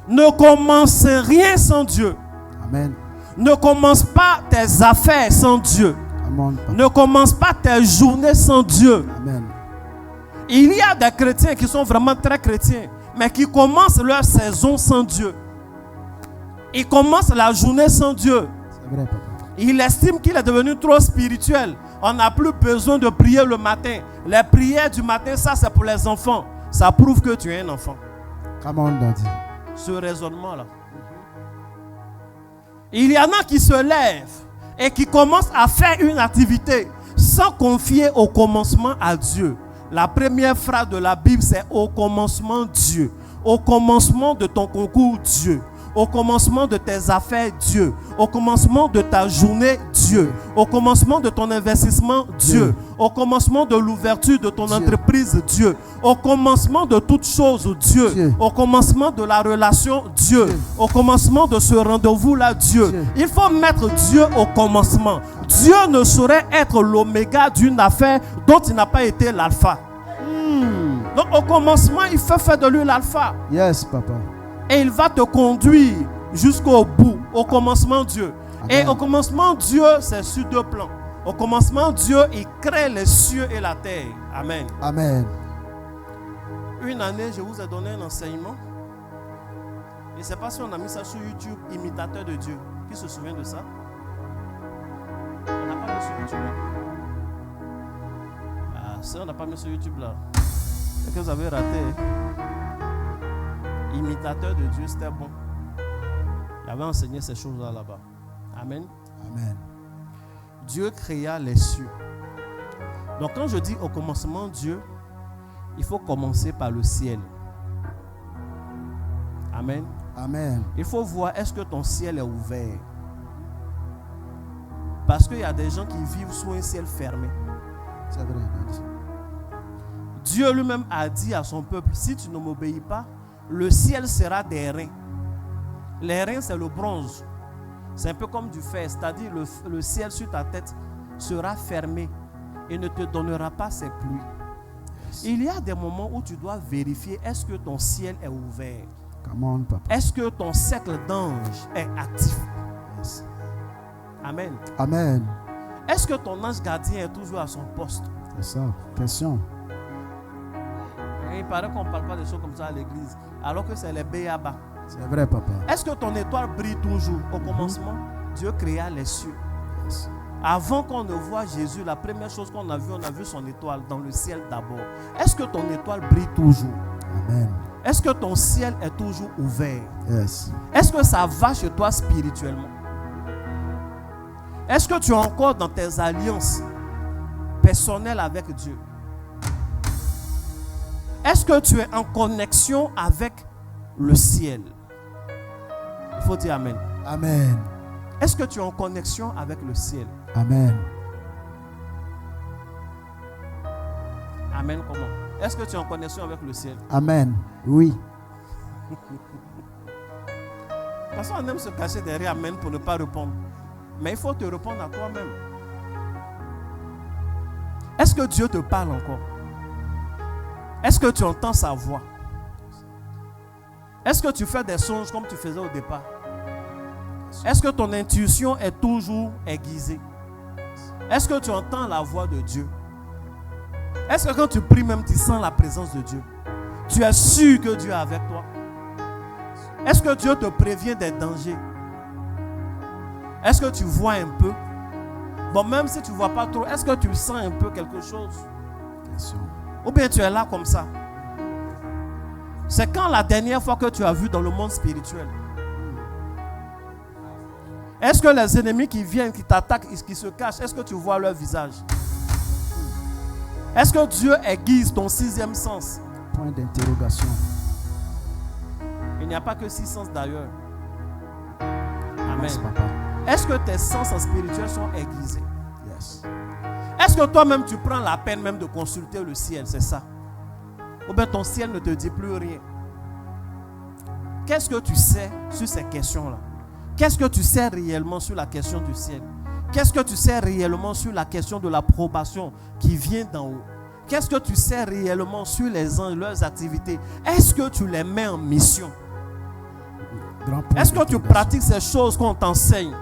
Ne commence rien sans Dieu. Amen. Ne commence pas tes affaires sans Dieu. Amen, papa. Ne commence pas tes journées sans Dieu. Amen. Il y a des chrétiens qui sont vraiment très chrétiens, mais qui commencent leur saison sans Dieu. Ils commencent la journée sans Dieu. C'est vrai, papa. Il estime qu'il est devenu trop spirituel. On n'a plus besoin de prier le matin. Les prières du matin, ça c'est pour les enfants. Ça prouve que tu es un enfant. Come on, Daddy. Ce raisonnement-là. Il y en a qui se lèvent et qui commencent à faire une activité sans confier au commencement à Dieu. La première phrase de la Bible, c'est au commencement Dieu. Au commencement de ton concours Dieu. Au commencement de tes affaires, Dieu. Au commencement de ta journée, Dieu. Au commencement de ton investissement, Dieu. Au commencement de l'ouverture de ton entreprise, Dieu. Au commencement de toutes choses, Dieu. Au commencement de la relation, Dieu. Au commencement de ce rendez-vous-là, Dieu. Il faut mettre Dieu au commencement. Dieu ne saurait être l'oméga d'une affaire dont il n'a pas été l'alpha. Donc au commencement, il faut faire de lui l'alpha. Yes, papa. Et il va te conduire jusqu'au bout. Au commencement, Dieu. Amen. Et au commencement, Dieu, c'est sur 2 plans. Au commencement, Dieu, il crée les cieux et la terre. Amen. Amen. Une année, je vous ai donné un enseignement. Je ne sais pas si on a mis ça sur YouTube, imitateur de Dieu. Qui se souvient de ça? On n'a pas mis sur YouTube là. Ah, ça, on n'a pas mis sur YouTube là. C'est que vous avez raté. Imitateur de Dieu, c'était bon. Il avait enseigné ces choses-là là-bas. Amen. Amen. Dieu créa les cieux. Donc quand je dis au commencement Dieu, il faut commencer par le ciel. Amen. Amen. Il faut voir est-ce que ton ciel est ouvert. Parce qu'il y a des gens qui vivent sous un ciel fermé. C'est vrai. Dieu lui-même a dit à son peuple, si tu ne m'obéis pas, le ciel sera des reins. Les reins, c'est le bronze. C'est un peu comme du fer, c'est-à-dire le ciel sur ta tête sera fermé et ne te donnera pas ses pluies. Yes. Il y a des moments où tu dois vérifier est-ce que ton ciel est ouvert. Come on, papa. Est-ce que ton cercle d'ange est actif? Yes. Amen. Amen. Est-ce que ton ange gardien est toujours à son poste? C'est ça. Question. Et il paraît qu'on ne parle pas de choses comme ça à l'église, alors que c'est les béaba. C'est vrai, papa. Est-ce que ton étoile brille toujours? Au commencement, Dieu créa les cieux. Yes. Avant qu'on ne voie Jésus, la première chose qu'on a vu son étoile dans le ciel d'abord. Est-ce que ton étoile brille toujours? Amen. Est-ce que ton ciel est toujours ouvert? Yes. Est-ce que ça va chez toi spirituellement? Est-ce que tu es encore dans tes alliances personnelles avec Dieu? Est-ce que tu es en connexion avec le ciel? Il faut dire Amen. Amen. Est-ce que tu es en connexion avec le ciel? Amen. Amen comment? Est-ce que tu es en connexion avec le ciel? Amen. Oui. Parce qu'on aime se cacher derrière Amen pour ne pas répondre. Mais il faut te répondre à toi-même. Est-ce que Dieu te parle encore? Est-ce que tu entends sa voix? Est-ce que tu fais des songes comme tu faisais au départ? Est-ce que ton intuition est toujours aiguisée? Est-ce que tu entends la voix de Dieu? Est-ce que quand tu pries même, tu sens la présence de Dieu? Tu es sûr que Dieu est avec toi? Est-ce que Dieu te prévient des dangers? Est-ce que tu vois un peu? Bon, même si tu ne vois pas trop, est-ce que tu sens un peu quelque chose? Ou bien tu es là comme ça? C'est quand la dernière fois que tu as vu dans le monde spirituel? Est-ce que les ennemis qui viennent, qui t'attaquent, qui se cachent, est-ce que tu vois leur visage? Est-ce que Dieu aiguise ton 6e sens? Point d'interrogation. Il n'y a pas que 6 sens d'ailleurs. Amen. Yes, papa. Est-ce que tes sens spirituels sont aiguisés? Yes. Est-ce que toi-même tu prends la peine même de consulter le ciel? C'est ça? Ou bien ton ciel ne te dit plus rien? Qu'est-ce que tu sais sur ces questions-là? Qu'est-ce que tu sais réellement sur la question du ciel? Qu'est-ce que tu sais réellement sur la question de l'approbation qui vient d'en haut? Qu'est-ce que tu sais réellement sur les anges, leurs activités? Est-ce que tu les mets en mission? Est-ce que tu pratiques ces choses qu'on t'enseigne?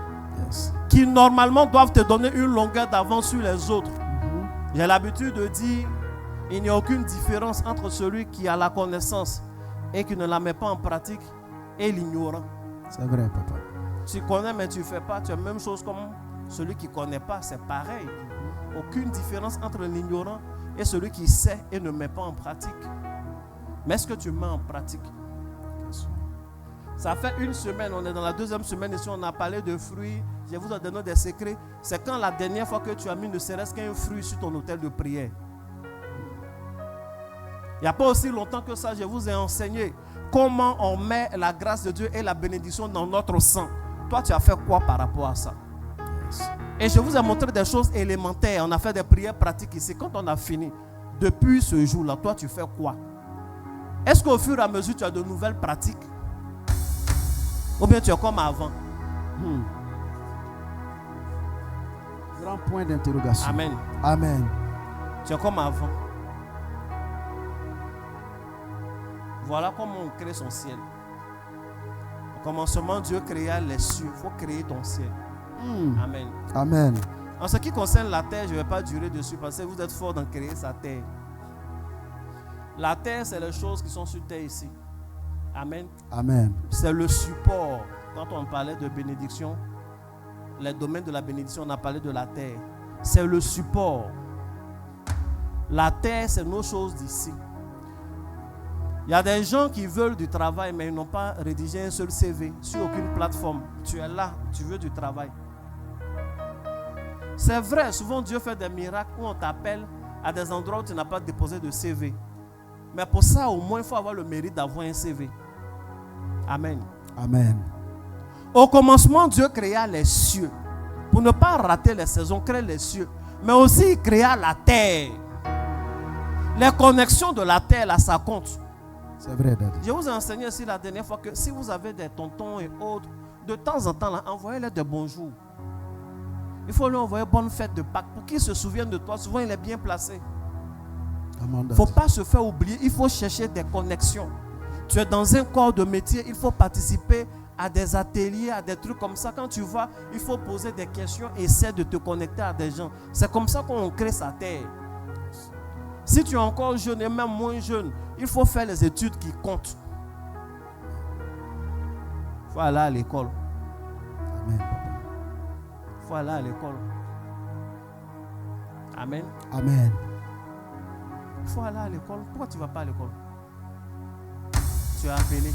Yes. Qui normalement doivent te donner une longueur d'avance sur les autres. J'ai l'habitude de dire, il n'y a aucune différence entre celui qui a la connaissance et qui ne la met pas en pratique et l'ignorant. C'est vrai, papa. Tu connais mais tu ne fais pas, tu as la même chose comme celui qui ne connaît pas, c'est pareil. Aucune différence entre l'ignorant et celui qui sait et ne met pas en pratique. Mais est-ce que tu mets en pratique? Ça fait 1 semaine, on est dans la 2e semaine ici, on a parlé de fruits. Je vous ai donné des secrets. C'est quand la dernière fois que tu as mis ne serait-ce qu'un fruit sur ton autel de prière. Il n'y a pas aussi longtemps que ça, je vous ai enseigné comment on met la grâce de Dieu et la bénédiction dans notre sang. Toi, tu as fait quoi par rapport à ça? Et je vous ai montré des choses élémentaires. On a fait des prières pratiques ici. Quand on a fini, depuis ce jour-là, toi, tu fais quoi? Est-ce qu'au fur et à mesure, tu as de nouvelles pratiques? Ou bien tu es comme avant? Grand point d'interrogation. Amen. Amen. Tu es comme avant. Voilà comment on crée son ciel. Au commencement, Dieu créa les cieux. Il faut créer ton ciel. Amen. Amen. En ce qui concerne la terre, je ne vais pas durer dessus parce que vous êtes fort dans créer sa terre. La terre, c'est les choses qui sont sur terre ici. Amen. Amen. C'est le support. Quand on parlait de bénédiction, les domaines de la bénédiction, on a parlé de la terre. C'est le support. La terre, c'est nos choses d'ici. Il y a des gens qui veulent du travail, mais ils n'ont pas rédigé un seul CV sur aucune plateforme. Tu es là, tu veux du travail. C'est vrai, souvent Dieu fait des miracles où on t'appelle à des endroits où tu n'as pas déposé de CV. Mais pour ça, au moins, il faut avoir le mérite d'avoir un CV. Amen. Amen. Au commencement, Dieu créa les cieux. Pour ne pas rater les saisons, crée les cieux. Mais aussi, il créa la terre. Les connexions de la terre, là, ça compte. C'est vrai, Daddy. Je vous ai enseigné aussi la dernière fois que si vous avez des tontons et autres, de temps en temps, là, envoyez-les des bonjours. Il faut lui envoyer bonne fête de Pâques pour qu'il se souvienne de toi. Souvent, il est bien placé. Il ne faut pas se faire oublier. Il faut chercher des connexions. Tu es dans un corps de métier. Il faut participer à des ateliers, à des trucs comme ça. Quand tu vas, il faut poser des questions. Essaie de te connecter à des gens. C'est comme ça qu'on crée sa terre. Si tu es encore jeune et même moins jeune, il faut faire les études qui comptent. Il faut aller à l'école. Amen. Il faut aller à l'école. Amen. Amen. Il faut aller à l'école. Pourquoi tu ne vas pas à l'école? Tu es appelé.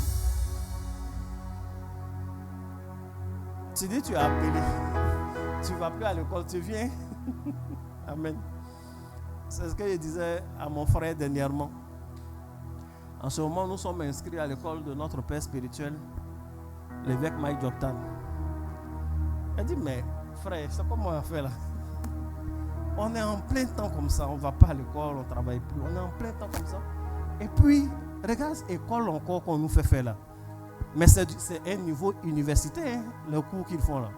Tu dis tu es appelé. Tu ne vas plus à l'école, tu viens. Amen. C'est ce que je disais à mon frère dernièrement. En ce moment, nous sommes inscrits à l'école de notre père spirituel, l'évêque Mike Joktan. Il dit, mais frère, c'est comment on a fait là? On est en plein temps comme ça, on ne va pas à l'école, on ne travaille plus. On est en plein temps comme ça. Et puis, regarde l'école encore qu'on nous fait faire là. Mais c'est un niveau universitaire, hein, le cours qu'ils font là.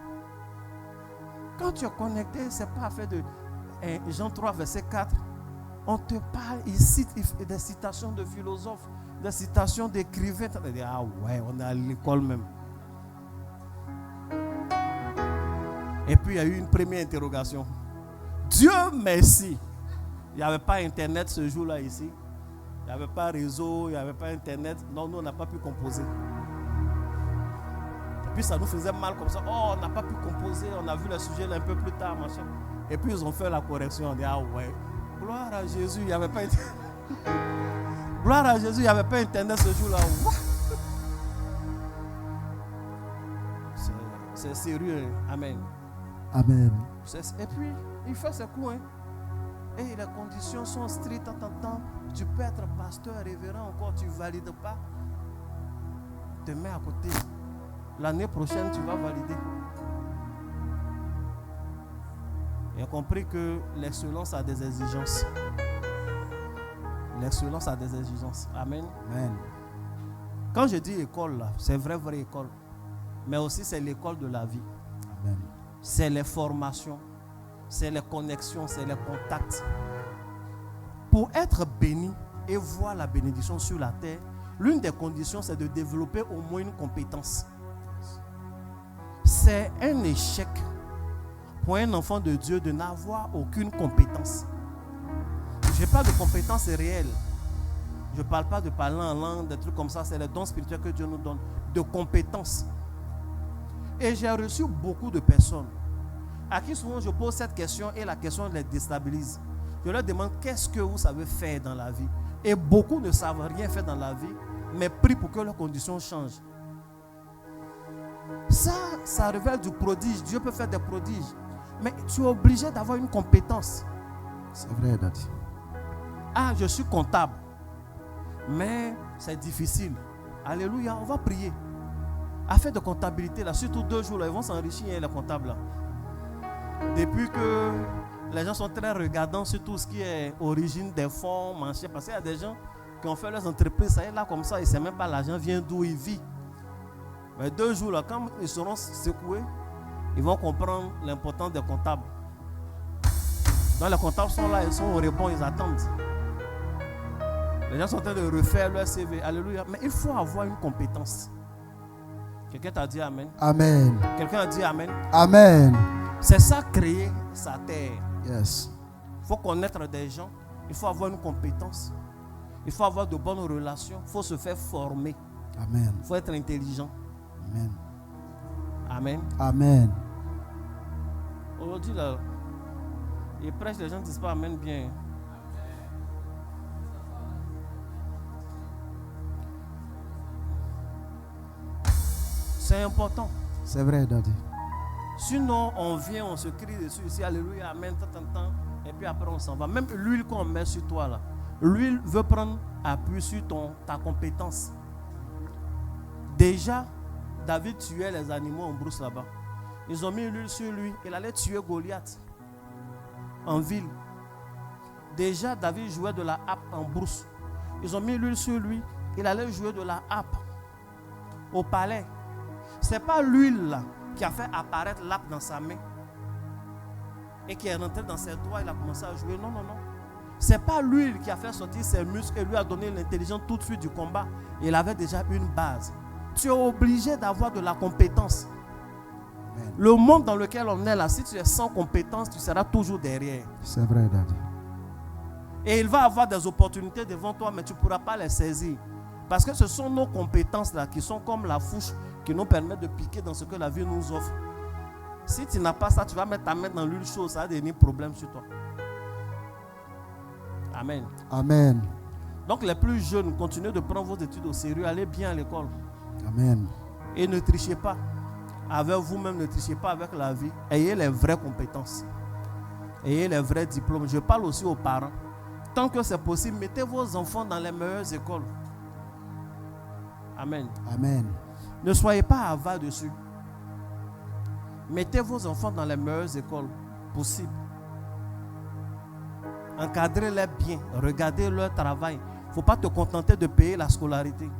Quand tu es connecté, ce n'est pas fait de Jean 3, verset 4. On te parle, il cite des citations de philosophes, des citations d'écrivains. Ah ouais, on est à l'école même. Et puis il y a eu une première interrogation. Dieu merci. Il n'y avait pas internet ce jour-là ici. Il n'y avait pas réseau, il n'y avait pas internet. Non, nous on n'a pas pu composer. Et puis ça nous faisait mal comme ça. Oh, on n'a pas pu composer, on a vu le sujet un peu plus tard, machin. Et puis ils ont fait la correction. On dit, ah ouais, gloire à Jésus, il n'y avait pas internet. Gloire à Jésus, il n'y avait pas internet ce jour-là. C'est sérieux, amen. Amen. Et puis, il fait ses coups. Hein. Et les conditions sont strictes. Tu peux être pasteur, révérend encore, tu ne valides pas. Te mets à côté. L'année prochaine, tu vas valider. Il a compris que l'excellence a des exigences. L'excellence a des exigences. Amen. Amen. Quand je dis école, là, c'est vraie école. Mais aussi, c'est l'école de la vie. Amen. C'est les formations, c'est les connexions, c'est les contacts. Pour être béni et voir la bénédiction sur la terre, l'une des conditions, c'est de développer au moins une compétence. C'est un échec pour un enfant de Dieu de n'avoir aucune compétence. Je n'ai pas de compétence réelle. Je ne parle pas de parler en langue, des trucs comme ça. C'est les dons spirituels que Dieu nous donne, de compétences. Et j'ai reçu beaucoup de personnes à qui souvent je pose cette question et la question les déstabilise. Je leur demande qu'est-ce que vous savez faire dans la vie. Et beaucoup ne savent rien faire dans la vie, mais prient pour que leurs conditions changent. Ça révèle du prodige. Dieu peut faire des prodiges. Mais tu es obligé d'avoir une compétence. C'est vrai, Daddy. Ah, je suis comptable. Mais c'est difficile. Alléluia, on va prier. Affaire de comptabilité, là, surtout 2 jours, là, ils vont s'enrichir, hein, les comptables. Là. Depuis que les gens sont très regardants sur tout ce qui est origine des fonds, manchés, parce qu'il y a des gens qui ont fait leurs entreprises, ça est là comme ça, ils ne savent même pas l'argent vient d'où il vit. Mais 2 jours, là, quand ils seront secoués, ils vont comprendre l'importance des comptables. Donc les comptables sont là, ils sont au rebond, ils attendent. Les gens sont en train de refaire leur CV. Alléluia. Mais il faut avoir une compétence. Quelqu'un t'a dit Amen. Amen. Quelqu'un a dit Amen. Amen. C'est ça créer sa terre. Yes. Il faut connaître des gens. Il faut avoir une compétence. Il faut avoir de bonnes relations. Il faut se faire former. Amen. Il faut être intelligent. Amen. Amen. Amen. Aujourd'hui, là, ils prêchent, les gens ne disent pas Amen bien. C'est important. C'est vrai, Daddy. Sinon, on vient, on se crie dessus ici, Alléluia, Amen, tant, et puis après on s'en va. Même l'huile qu'on met sur toi là, l'huile veut prendre appui sur ta compétence. Déjà, David tuait les animaux en brousse là-bas. Ils ont mis l'huile sur lui, il allait tuer Goliath en ville. Déjà, David jouait de la harpe en brousse. Ils ont mis l'huile sur lui, il allait jouer de la harpe au palais. Ce n'est pas l'huile là qui a fait apparaître l'arpe dans sa main et qui est rentré dans ses doigts, il a commencé à jouer. Non, non, non. Ce n'est pas l'huile qui a fait sortir ses muscles et lui a donné l'intelligence tout de suite du combat. Il avait déjà une base. Tu es obligé d'avoir de la compétence. Amen. Le monde dans lequel on est là, si tu es sans compétence, tu seras toujours derrière. C'est vrai, Daddy. Et il va avoir des opportunités devant toi, mais tu ne pourras pas les saisir. Parce que ce sont nos compétences là qui sont comme la fourche qui nous permettent de piquer dans ce que la vie nous offre. Si tu n'as pas ça, tu vas mettre ta main dans l'huile chaude, ça va devenir problème sur toi. Amen. Amen. Donc les plus jeunes, continuez de prendre vos études au sérieux, allez bien à l'école. Amen. Et ne trichez pas avec vous-même, ne trichez pas avec la vie. Ayez les vraies compétences. Ayez les vrais diplômes. Je parle aussi aux parents. Tant que c'est possible, mettez vos enfants dans les meilleures écoles. Amen. Amen. Ne soyez pas avare dessus. Mettez vos enfants dans les meilleures écoles possibles. Encadrez-les bien. Regardez leur travail. Il ne faut pas te contenter de payer la scolarité.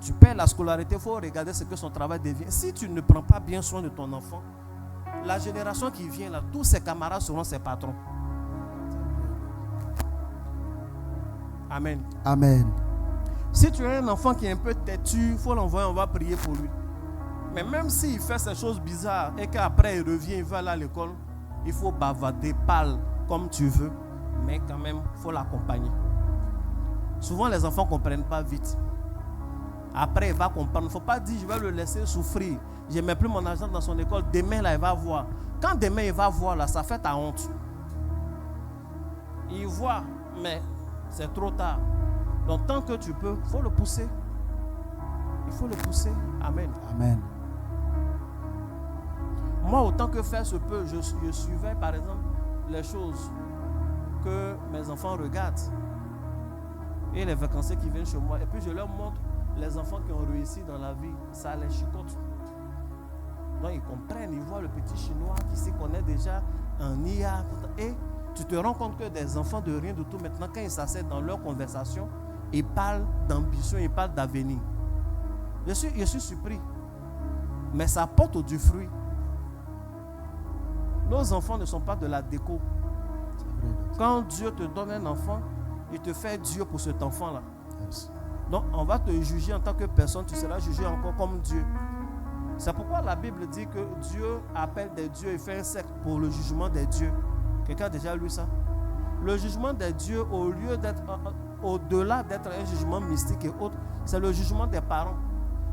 Tu payes la scolarité, il faut regarder ce que son travail devient. Si tu ne prends pas bien soin de ton enfant, la génération qui vient là, tous ses camarades seront ses patrons. Amen. Amen. Si tu as un enfant qui est un peu têtu, il faut l'envoyer, on va prier pour lui. Mais même s'il fait ces choses bizarres et qu'après il revient, il va aller à l'école, il faut bavarder, parle comme tu veux, mais quand même, il faut l'accompagner. Souvent, les enfants ne comprennent pas vite. Après, il va comprendre. Il ne faut pas dire, je vais le laisser souffrir. Je ne mets plus mon argent dans son école. Demain, là, il va voir. Quand demain, il va voir, là, ça fait ta honte. Il voit, mais c'est trop tard. Donc, tant que tu peux, il faut le pousser. Il faut le pousser. Amen. Amen. Moi, autant que faire se peut, je suivais, par exemple, les choses que mes enfants regardent. Et les vacanciers qui viennent chez moi. Et puis, je leur montre les enfants qui ont réussi dans la vie. Ça les chicote. Donc, ils comprennent. Ils voient le petit chinois qui s'y connaît déjà en IA. Et tu te rends compte que des enfants de rien du tout, maintenant, quand ils s'asseyent dans leur conversation, ils parlent d'ambition, ils parlent d'avenir. Je suis surpris. Mais ça porte du fruit. Nos enfants ne sont pas de la déco. Quand Dieu te donne un enfant, il te fait Dieu pour cet enfant-là. Yes. Donc, on va te juger en tant que personne, tu seras jugé encore comme Dieu. C'est pourquoi la Bible dit que Dieu appelle des dieux et fait un secte pour le jugement des dieux. Quelqu'un a déjà lu ça? Le jugement des dieux, au lieu d'être au-delà d'être un jugement mystique et autre, c'est le jugement des parents.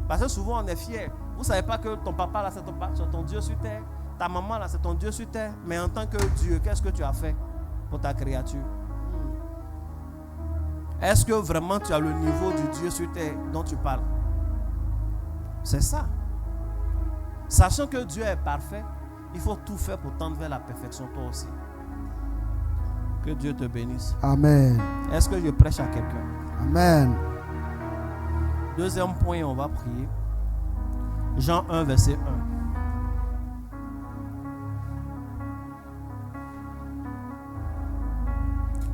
Parce que souvent on est fiers. Vous ne savez pas que ton papa là, c'est ton Dieu sur terre. Ta maman là, c'est ton Dieu sur terre. Mais en tant que Dieu, qu'est-ce que tu as fait pour ta créature? Est-ce que vraiment tu as le niveau du Dieu sur terre dont tu parles? C'est ça. Sachant que Dieu est parfait, il faut tout faire pour tendre vers la perfection toi aussi. Que Dieu te bénisse. Amen. Est-ce que je prêche à quelqu'un? Amen. Deuxième point, on va prier. Jean 1, verset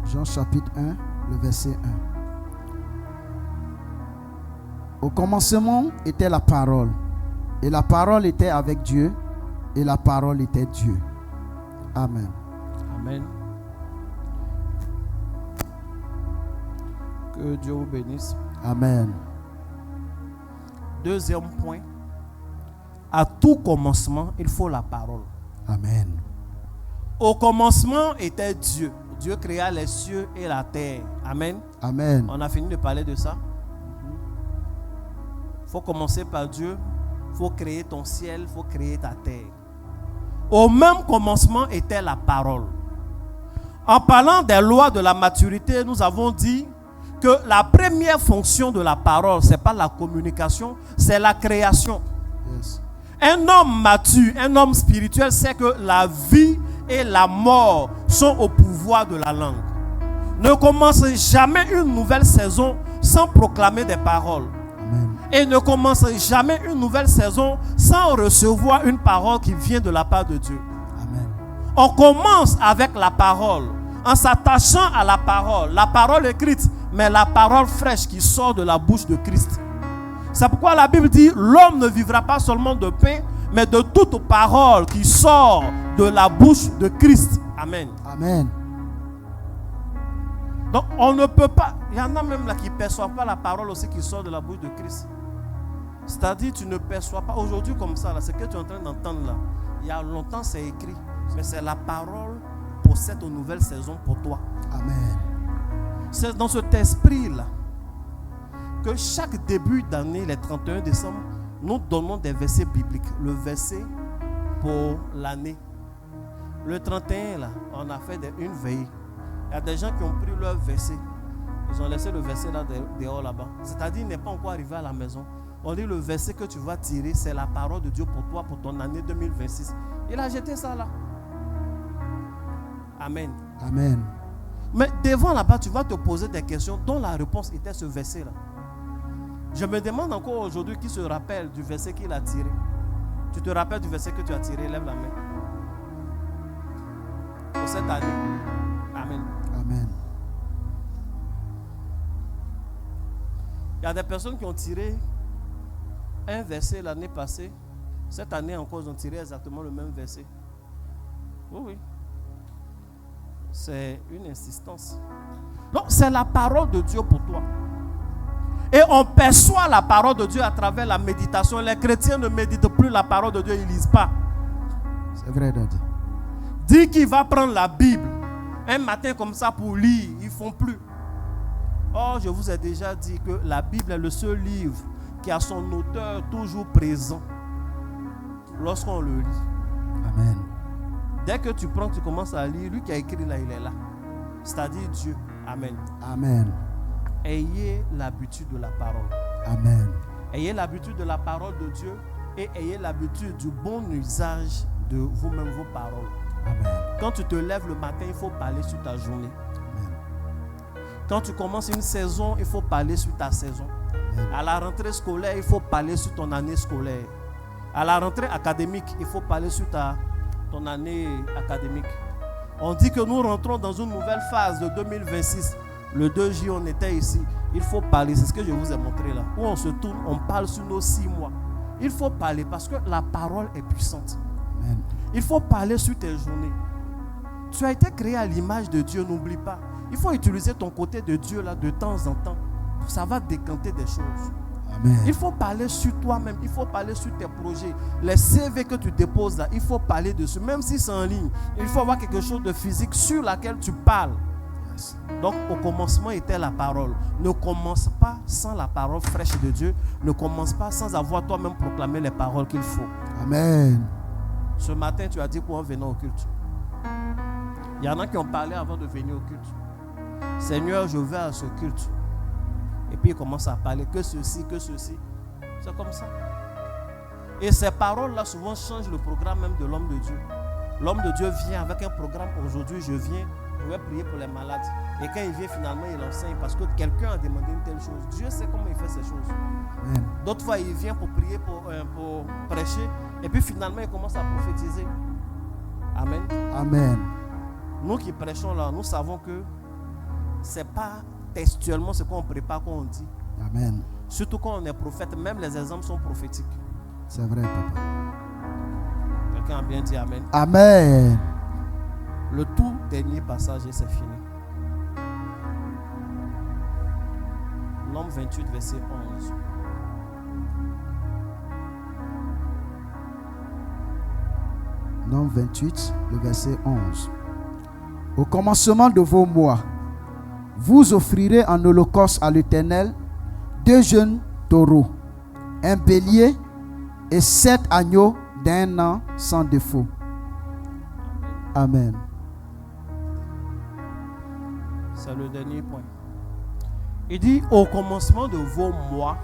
1. Jean chapitre 1, le verset 1. Au commencement était la parole, et la parole était avec Dieu, et la parole était Dieu. Amen. Amen. Que Dieu vous bénisse. Amen. Deuxième point. À tout commencement, il faut la parole. Amen. Au commencement était Dieu. Dieu créa les cieux et la terre. Amen. Amen. On a fini de parler de ça. Il faut commencer par Dieu. Il faut créer ton ciel. Il faut créer ta terre. Au même commencement était la parole. En parlant des lois de la maturité, nous avons dit que la première fonction de la parole, ce n'est pas la communication, c'est la création. Yes. Un homme mature, un homme spirituel sait que la vie et la mort sont au pouvoir de la langue. Ne commencez jamais une nouvelle saison sans proclamer des paroles. Amen. Et ne commencez jamais une nouvelle saison sans recevoir une parole qui vient de la part de Dieu. Amen. On commence avec la parole, en s'attachant à la parole écrite, mais la parole fraîche qui sort de la bouche de Christ. C'est pourquoi la Bible dit, l'homme ne vivra pas seulement de pain, mais de toute parole qui sort de la bouche de Christ. Amen. Amen. Donc on ne peut pas, il y en a même là qui ne perçoivent pas la parole aussi qui sort de la bouche de Christ. C'est-à-dire tu ne perçois pas aujourd'hui comme ça, là, ce que tu es en train d'entendre là. Il y a longtemps c'est écrit, mais c'est la parole pour cette nouvelle saison pour toi. Amen. C'est dans cet esprit-là que chaque début d'année, les 31 décembre, nous donnons des versets bibliques. Le verset pour l'année. Le 31, là, on a fait une veillée. Il y a des gens qui ont pris leur verset. Ils ont laissé le verset là dehors là-bas. C'est-à-dire, il n'est pas encore arrivé à la maison. On dit le verset que tu vas tirer, c'est la parole de Dieu pour toi, pour ton année 2026. Il a jeté ça là. Amen. Amen. Mais devant là-bas, tu vas te poser des questions dont la réponse était ce verset-là. Je me demande encore aujourd'hui qui se rappelle du verset qu'il a tiré. Tu te rappelles du verset que tu as tiré? Lève la main. Pour cette année. Amen. Amen. Il y a des personnes qui ont tiré un verset l'année passée. Cette année encore, ils ont tiré exactement le même verset. Oui, oui. C'est une insistance. Donc, c'est la parole de Dieu pour toi. Et on perçoit la parole de Dieu à travers la méditation. Les chrétiens ne méditent plus la parole de Dieu, ils ne lisent pas. C'est vrai, Daddy. Dis qu'il va prendre la Bible un matin comme ça pour lire, ils ne font plus. Or, je vous ai déjà dit que la Bible est le seul livre qui a son auteur toujours présent lorsqu'on le lit. Amen. Dès que tu prends, tu commences à lire, lui qui a écrit là, il est là. C'est-à-dire Dieu. Amen. Amen. Ayez l'habitude de la parole. Amen. Ayez l'habitude de la parole de Dieu et ayez l'habitude du bon usage de vous-même, vos paroles. Amen. Quand tu te lèves le matin, il faut parler sur ta journée. Amen. Quand tu commences une saison, il faut parler sur ta saison. Amen. À la rentrée scolaire, il faut parler sur ton année scolaire. À la rentrée académique, il faut parler sur ton année académique. On dit que nous rentrons dans une nouvelle phase de 2026. Le 2 juillet, on était ici. Il faut parler, c'est ce que je vous ai montré là. Où on se tourne, on parle sur nos 6 mois. Il faut parler parce que la parole est puissante. Amen. Il faut parler sur tes journées. Tu as été créé à l'image de Dieu, n'oublie pas. Il faut utiliser ton côté de Dieu là de temps en temps. Ça va décanter des choses. Amen. Il faut parler sur toi-même, il faut parler sur tes projets. Les CV que tu déposes là, il faut parler dessus. Même si c'est en ligne, il faut avoir quelque chose de physique sur laquelle tu parles. Yes. Donc au commencement était la parole. Ne commence pas sans la parole fraîche de Dieu. Ne commence pas sans avoir toi-même proclamé les paroles qu'il faut. Amen. Ce matin, tu as dit quoi en venant au culte? Il y en a qui ont parlé avant de venir au culte. Seigneur, je vais à ce culte. Et puis ils commencent à parler que ceci, que ceci. C'est comme ça. Et ces paroles-là souvent changent le programme même de l'homme de Dieu. L'homme de Dieu vient avec un programme. Aujourd'hui, je viens je vais prier pour les malades. Et quand il vient finalement, il enseigne parce que quelqu'un a demandé une telle chose. Dieu sait comment il fait ces choses. Amen. D'autres fois, il vient pour prier, pour prêcher. Et puis finalement, il commence à prophétiser. Amen. Amen. Nous qui prêchons là, nous savons que ce n'est pas textuellement ce qu'on prépare qu'on dit. Amen. Surtout quand on est prophète, même les exemples sont prophétiques. C'est vrai, papa. Quelqu'un a bien dit Amen. Amen. Le tout dernier passage et c'est fini. L'homme 28, verset 11. Nom 28, le verset 11. Au commencement de vos mois, vous offrirez en holocauste à l'Éternel 2 jeunes taureaux, un bélier et 7 agneaux d'1 an sans défaut. Amen. C'est le dernier point. Il dit, au commencement de vos mois,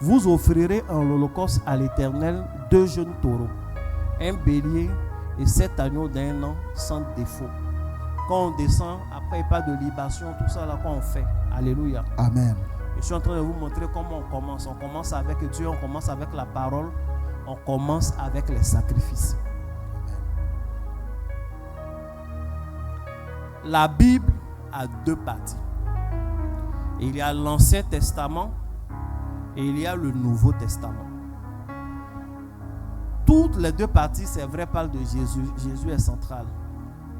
vous offrirez en holocauste à l'Éternel 2 jeunes taureaux, un bélier et 7 agneaux d'1 an sans défaut. Quand on descend, après il n'y a pas de libation, tout ça là qu'on fait. Alléluia. Amen. Je suis en train de vous montrer comment on commence. On commence avec Dieu, on commence avec la parole, on commence avec les sacrifices. La Bible a 2 parties. Il y a l'Ancien Testament et il y a le Nouveau Testament. Toutes les 2 parties, c'est vrai, parlent de Jésus. Jésus est central.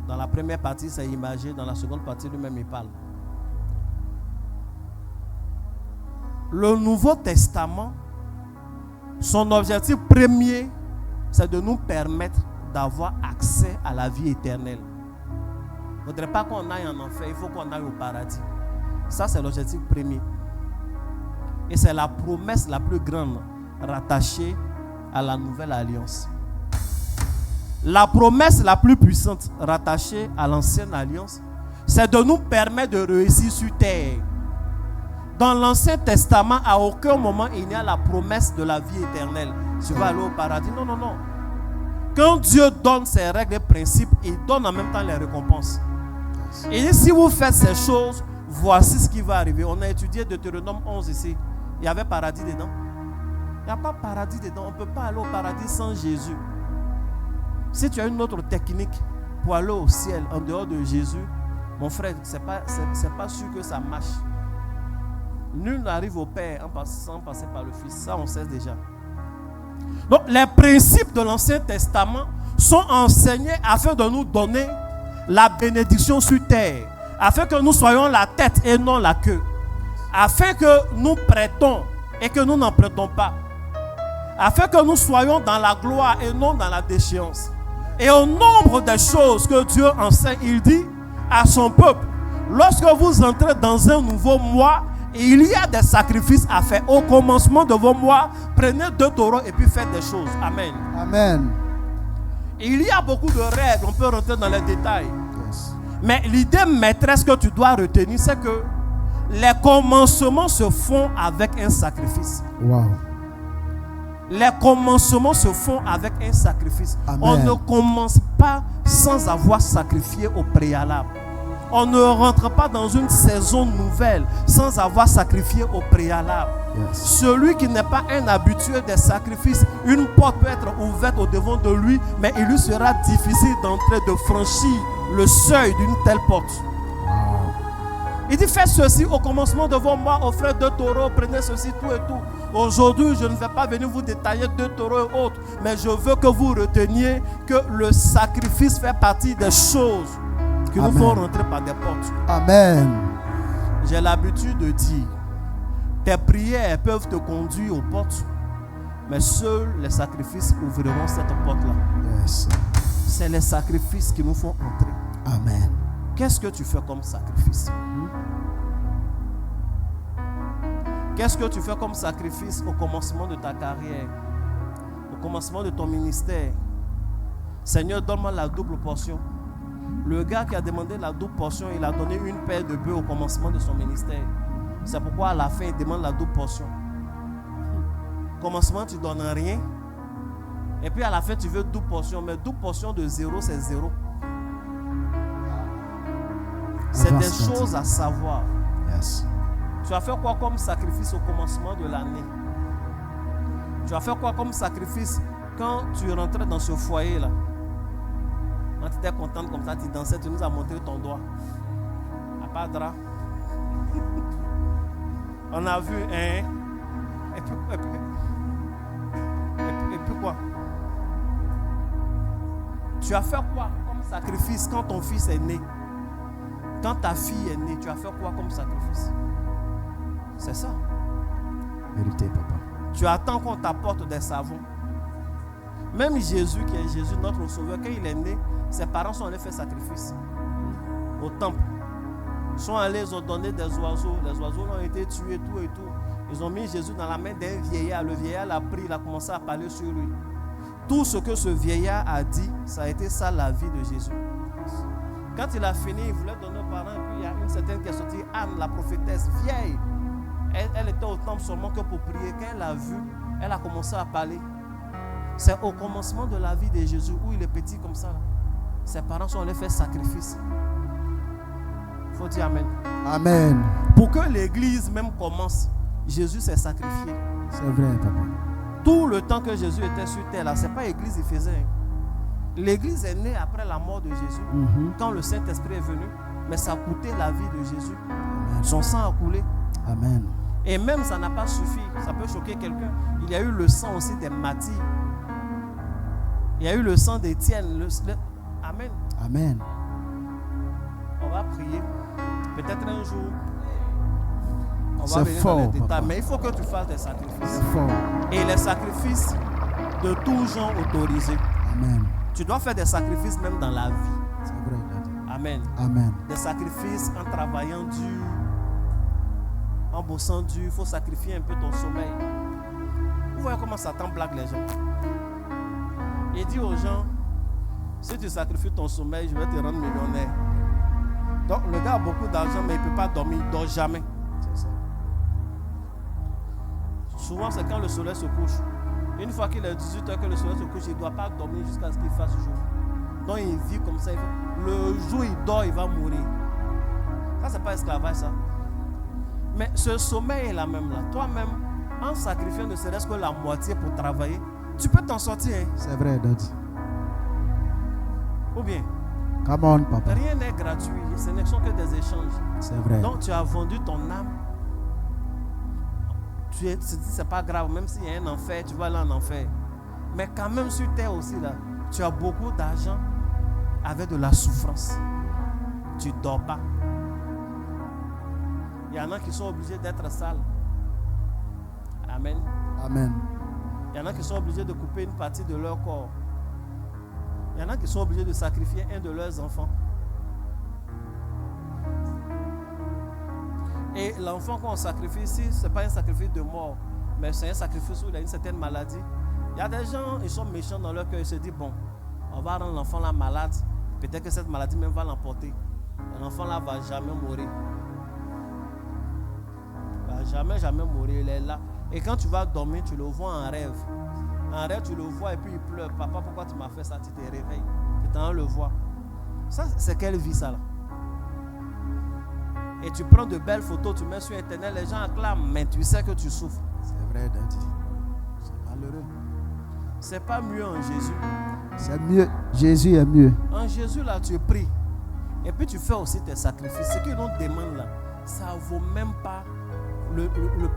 Dans la première partie, c'est imagé. Dans la seconde partie, lui-même, il parle. Le Nouveau Testament, son objectif premier, c'est de nous permettre d'avoir accès à la vie éternelle. Il ne faudrait pas qu'on aille en enfer, il faut qu'on aille au paradis. Ça, c'est l'objectif premier. Et c'est la promesse la plus grande rattachée à la nouvelle alliance. La promesse la plus puissante rattachée à l'ancienne alliance, c'est de nous permettre de réussir sur terre. Dans l'Ancien Testament, à aucun moment il n'y a la promesse de la vie éternelle. Tu vas aller au paradis. Non, non, non. Quand Dieu donne ses règles et principes, il donne en même temps les récompenses. Il dit, si vous faites ces choses, voici ce qui va arriver. On a étudié Deutéronome 11 ici. Il y avait paradis dedans. Il n'y a pas paradis dedans. On ne peut pas aller au paradis sans Jésus. Si tu as une autre technique pour aller au ciel en dehors de Jésus, mon frère, c'est pas sûr que ça marche. Nul n'arrive au Père sans passer par le Fils. Ça, on sait déjà. Donc, les principes de l'Ancien Testament sont enseignés afin de nous donner la bénédiction sur terre, afin que nous soyons la tête et non la queue, afin que nous prêtons et que nous n'en prêtons pas, afin que nous soyons dans la gloire et non dans la déchéance. Et au nombre des choses que Dieu enseigne, il dit à son peuple, lorsque vous entrez dans un nouveau mois, il y a des sacrifices à faire. Au commencement de vos mois, prenez 2 taureaux et puis faites des choses. Amen. Amen. Il y a beaucoup de règles, on peut rentrer dans les détails. Yes. Mais l'idée maîtresse que tu dois retenir, c'est que les commencements se font avec un sacrifice. Wow. Les commencements se font avec un sacrifice. Amen. On ne commence pas sans avoir sacrifié au préalable. On ne rentre pas dans une saison nouvelle sans avoir sacrifié au préalable. Yes. Celui qui n'est pas un habitué des sacrifices, une porte peut être ouverte au devant de lui, mais il lui sera difficile d'entrer, de franchir le seuil d'une telle porte. Wow. Il dit, faites ceci au commencement de vos mois, offrez 2 taureaux, prenez ceci, tout et tout. Aujourd'hui, je ne vais pas venir vous détailler 2 taureaux et autres, mais je veux que vous reteniez que le sacrifice fait partie des choses qui nous font rentrer par des portes. Amen. J'ai l'habitude de dire, tes prières peuvent te conduire aux portes, mais seuls les sacrifices ouvriront cette porte-là. Yes. C'est les sacrifices qui nous font entrer. Amen. Qu'est-ce que tu fais comme sacrifice? Qu'est-ce que tu fais comme sacrifice au commencement de ta carrière, au commencement de ton ministère? Seigneur, donne-moi la double portion. Le gars qui a demandé la double portion, il a donné une paire de bœufs au commencement de son ministère. C'est pourquoi à la fin, il demande la double portion. Au commencement, tu ne donnes rien. Et puis à la fin, tu veux double portion. Mais double portion de 0, c'est 0. C'est des Avance, Daddy. choses à savoir. Yes. Tu as fait quoi comme sacrifice au commencement de l'année? Tu as fait quoi comme sacrifice quand tu rentrais dans ce foyer-là? Quand tu étais contente comme ça, tu dansais, tu nous as montré ton doigt. À pas de drap. On a vu, hein? Et puis quoi? Tu as fait quoi comme sacrifice quand ton fils est né? Quand ta fille est née, tu as fait quoi comme sacrifice? C'est ça. Vérité, papa. Tu attends qu'on t'apporte des savons. Même Jésus, qui est Jésus, notre sauveur, quand il est né, ses parents sont allés faire sacrifice au temple. Ils sont allés, ils ont donné des oiseaux. Les oiseaux ont été tués, tout et tout. Ils ont mis Jésus dans la main d'un vieillard. Le vieillard l'a pris, il a commencé à parler sur lui. Tout ce que ce vieillard a dit, ça a été ça la vie de Jésus. Quand il a fini, il voulait donner aux parents. Et puis il y a une certaine qui est sortie, Anne, la prophétesse, vieille. Elle était au temple seulement que pour prier. Quand elle a vu, elle a commencé à parler. C'est au commencement de la vie de Jésus, où il est petit comme ça. Ses parents sont allés faire sacrifice. Il faut dire Amen. Amen. Pour que l'église même commence, Jésus s'est sacrifié. C'est vrai, papa. Tout le temps que Jésus était sur terre, là, ce n'est pas l'église qu'il faisait. L'église est née après la mort de Jésus, quand le Saint-Esprit est venu, mais ça a coûté la vie de Jésus. Amen. Son sang a coulé. Amen. Et même ça n'a pas suffi. Ça peut choquer quelqu'un. Il y a eu le sang aussi des martyrs. Il y a eu le sang d'Étienne. Amen. Amen. On va prier. Peut-être un jour, on va C'est venir fort, dans les détails. papa. Mais il faut que tu fasses des sacrifices. C'est fort. Et les sacrifices de tout genre autorisés. Amen. Tu dois faire des sacrifices même dans la vie. C'est vrai, Daddy. Amen. Amen. Des sacrifices en travaillant dur, en bossant dur. Il faut sacrifier un peu ton sommeil. Vous voyez comment Satan blague les gens. Il dit aux gens, si tu sacrifies ton sommeil, je vais te rendre millionnaire. Donc le gars a beaucoup d'argent, mais il ne peut pas dormir, il ne dort jamais. C'est ça. Souvent, c'est quand le soleil se couche. Une fois qu'il est 18h que le soleil se couche, il ne doit pas dormir jusqu'à ce qu'il fasse jour. Donc il vit comme ça. Le jour il dort, il va mourir. Ça, ce n'est pas esclavage, ça. Mais ce sommeil est là même là. Toi-même, en sacrifiant ne serait-ce que la moitié pour travailler, tu peux t'en sortir. Hein? C'est vrai, Daddy. Ou bien, Come on, papa. rien n'est gratuit. Ce ne sont que des échanges. C'est vrai. Donc tu as vendu ton âme. Tu te dis, c'est pas grave, même s'il y a un enfer, tu vas aller en enfer. Mais quand même sur terre aussi, là, tu as beaucoup d'argent avec de la souffrance. Tu ne dors pas. Il y en a qui sont obligés d'être sales. Amen. Amen. Il y en a qui sont obligés de couper une partie de leur corps. Il y en a qui sont obligés de sacrifier un de leurs enfants. Et l'enfant qu'on sacrifie ici, ce n'est pas un sacrifice de mort, mais c'est un sacrifice où il a une certaine maladie. Il y a des gens, ils sont méchants dans leur cœur, ils se disent, bon, on va rendre l'enfant là malade, peut-être que cette maladie même va l'emporter. L'enfant là ne va jamais mourir. Il ne va jamais mourir, il est là. Et quand tu vas dormir, tu le vois en rêve. En rêve, tu le vois et puis il pleure. Papa, pourquoi tu m'as fait ça? Tu te réveilles. Tu t'en le vois. Ça, c'est quelle vie ça là? Et tu prends de belles photos, tu mets sur internet, les gens acclament, mais tu sais que tu souffres. C'est vrai, Daddy. C'est malheureux. C'est pas mieux en Jésus. C'est mieux. Jésus est mieux. En Jésus là, tu pries. Et puis tu fais aussi tes sacrifices. Ce que l'on demande là, ça ne vaut même pas le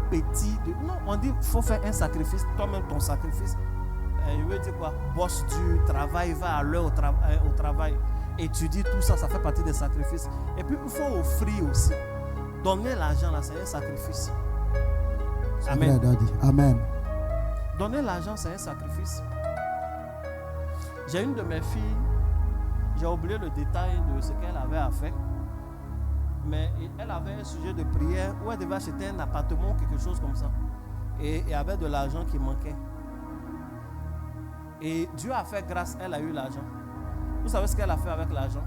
petit. Non, on dit qu'il faut faire un sacrifice, toi-même ton sacrifice. Je veux dire quoi? Bosse du travail, va à l'heure au travail. Étudie tout ça, ça fait partie des sacrifices. Et puis il faut offrir aussi. Donner l'argent là, c'est un sacrifice. C'est Amen. vrai, Daddy. Amen. Donner l'argent, c'est un sacrifice. J'ai une de mes filles, j'ai oublié le détail de ce qu'elle avait à faire. Mais elle avait un sujet de prière où elle devait acheter un appartement ou quelque chose comme ça. Et il y avait de l'argent qui manquait. Et Dieu a fait grâce, elle a eu l'argent. Vous savez ce qu'elle a fait avec l'argent?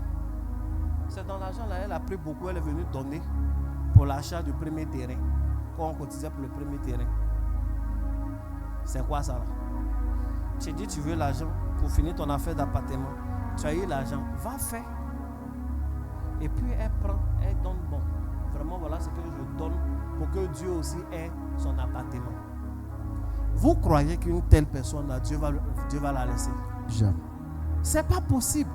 C'est dans l'argent là, elle a pris beaucoup, elle est venue donner pour l'achat du premier terrain. Quand on cotisait pour le premier terrain. C'est quoi ça là? Tu dis tu veux l'argent pour finir ton affaire d'appartement. Tu as eu l'argent, va faire. Et puis elle prend, elle donne bon. Vraiment, voilà ce que je donne pour que Dieu aussi ait son appartement. Vous croyez qu'une telle personne, là, Dieu va la laisser? Jamais. C'est pas possible.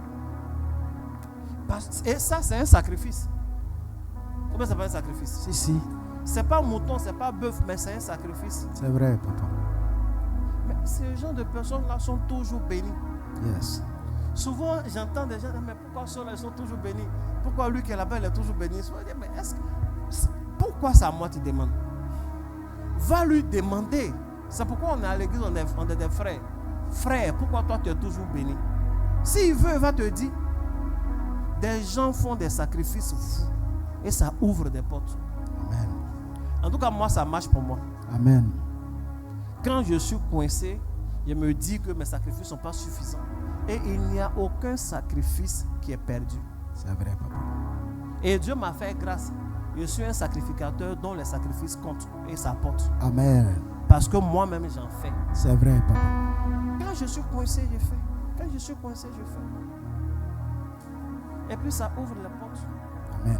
Et ça, c'est un sacrifice. Comment ça s'appelle un sacrifice? Si. C'est pas mouton, c'est pas bœuf, mais c'est un sacrifice. C'est vrai, papa. Mais ces gens de personnes-là sont toujours bénis. Yes. Souvent, j'entends des gens dire, mais pourquoi ceux-là sont toujours bénis? Pourquoi lui qui est là-bas, il est toujours béni? Je dis, mais pourquoi c'est à moi tu demandes? Va lui demander. C'est pourquoi on est à l'église, on est des frères. Frère, pourquoi toi tu es toujours béni? S'il veut, il va te dire. Des gens font des sacrifices fous. Et ça ouvre des portes. Amen. En tout cas, moi, ça marche pour moi. Amen. Quand je suis coincé, je me dis que mes sacrifices ne sont pas suffisants. Et il n'y a aucun sacrifice qui est perdu. C'est vrai, papa. Et Dieu m'a fait grâce. Je suis un sacrificateur dont les sacrifices comptent et ça porte. Amen. Parce que moi-même, j'en fais. C'est vrai, papa. Quand je suis coincé, je fais. Quand je suis coincé, je fais. Et puis ça ouvre les portes. Amen.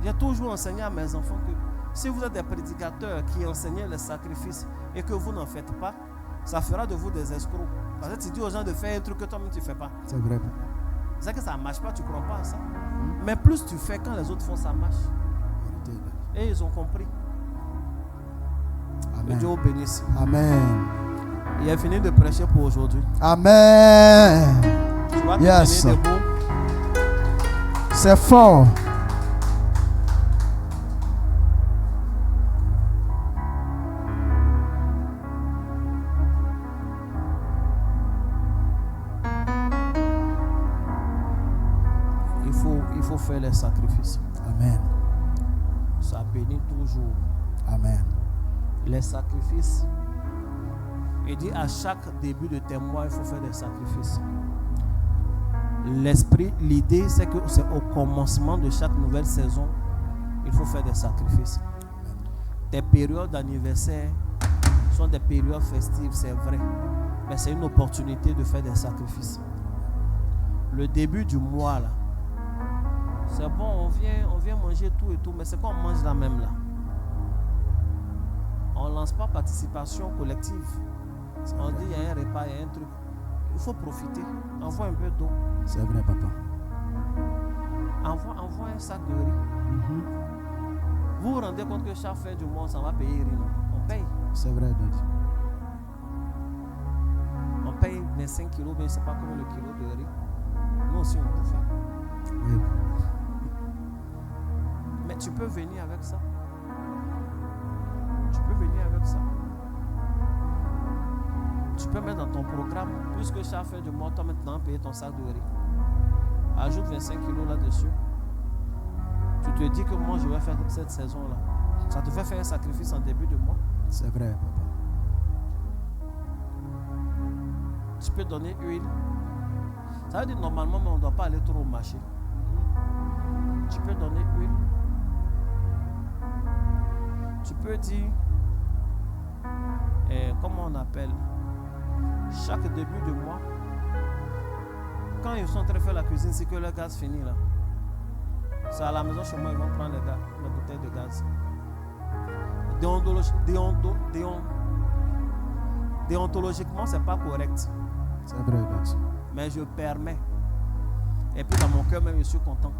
J'ai toujours enseigné à mes enfants que si vous êtes des prédicateurs qui enseignent les sacrifices et que vous n'en faites pas, ça fera de vous des escrocs. Parce que tu dis aux gens de faire un truc que toi-même tu ne fais pas. C'est vrai, papa. C'est que ça ne marche pas, tu ne crois pas à ça. Mais plus tu fais, quand les autres font, ça marche. Et ils ont compris. Que Amen. Dieu vous bénisse. Amen. Il a fini de prêcher pour aujourd'hui. Amen. Tu vas te Yes. tenir debout. C'est fort. Il faut faire les sacrifices. Amen. Ça bénit toujours. Amen. Les sacrifices. Il dit à chaque début de tes mois, il faut faire des sacrifices. L'esprit, l'idée, c'est que c'est au commencement de chaque nouvelle saison, il faut faire des sacrifices. Tes périodes d'anniversaire sont des périodes festives, c'est vrai. Mais c'est une opportunité de faire des sacrifices. Le début du mois, là, c'est bon, on vient manger tout et tout, mais c'est qu'on mange la même là. On ne lance pas participation collective. On dit il y a un repas, il y a un truc. Il faut profiter. Envoie un peu d'eau. C'est vrai, papa. Envoie un sac de riz. Vous vous rendez compte que chaque fin du mois, on s'en va payer riz. On paye. C'est vrai, Daddy. On paye 25 kilos, mais je ne sais pas combien le kilo de riz. Nous aussi, on bouffe. Oui. Mais tu peux venir avec ça. Tu peux venir avec ça. Tu peux mettre dans ton programme, puisque chaque fin du mois, toi maintenant, payer ton sac de riz. Ajoute 25 kilos là-dessus. Tu te dis que moi, je vais faire cette saison-là. Ça te fait faire un sacrifice en début de mois. C'est vrai, papa. Tu peux donner huile. Ça veut dire normalement, mais on ne doit pas aller trop au marché. Tu peux donner huile. Tu peux dire, comment on appelle, chaque début de mois, quand ils sont en train de faire la cuisine, c'est que le gaz finit là. C'est à la maison chez moi, ils vont prendre les bouteilles de gaz. Déontologiquement, c'est pas correct. C'est vrai, Daddy. Mais je permets. Et puis dans mon cœur même, je suis content.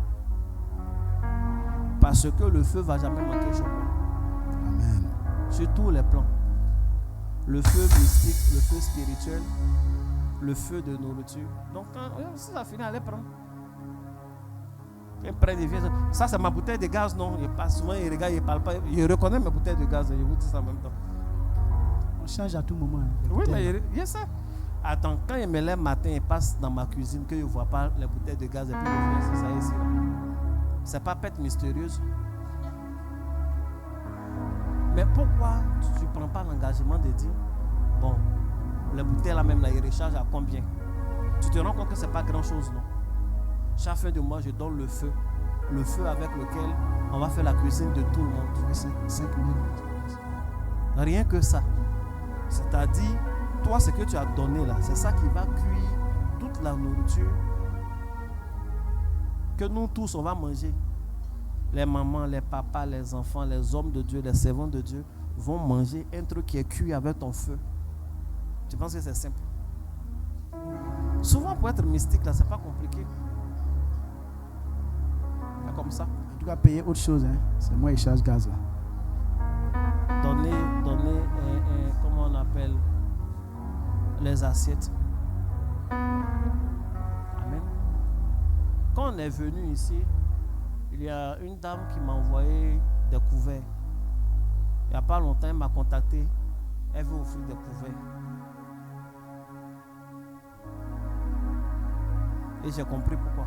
Parce que le feu ne va jamais manquer chez moi. Amen. Sur tous les plans. Le feu mystique, le feu spirituel, le feu de nourriture. Donc quand si ça finit, allez prendre. Ça c'est ma bouteille de gaz, non? Il passe souvent, il regarde, il ne parle pas. Je reconnais mes bouteilles de gaz, je vous dis ça en même temps. On change à tout moment. Oui, mais il y a ça. Attends, quand il me lève matin, il passe dans ma cuisine, que je ne vois pas les bouteilles de gaz et puis il vient, c'est ça ici. C'est pas pète mystérieuse. Mais pourquoi tu ne prends pas l'engagement de dire, bon, les bouteilles là même, là, ils rechargent à combien? Tu te rends compte que ce n'est pas grand chose, non? Chaque fin de mois, je donne le feu avec lequel on va faire la cuisine de tout le monde. 5 minutes. Rien que ça. C'est-à-dire, toi, ce que tu as donné là, c'est ça qui va cuire toute la nourriture que nous tous, on va manger. les mamans, les papas, les enfants, les hommes de Dieu, les servants de Dieu vont manger un truc qui est cuit avec ton feu. Tu penses que c'est simple? Souvent, pour être mystique, là, c'est pas compliqué. C'est comme ça. En tout cas, payer autre chose. Hein. C'est moi qui charge gaz là. Donner comment on appelle, les assiettes. Amen. Quand on est venu ici, il y a une dame qui m'a envoyé des couverts. Il n'y a pas longtemps, elle m'a contacté. Elle veut offrir des couverts. Et j'ai compris pourquoi.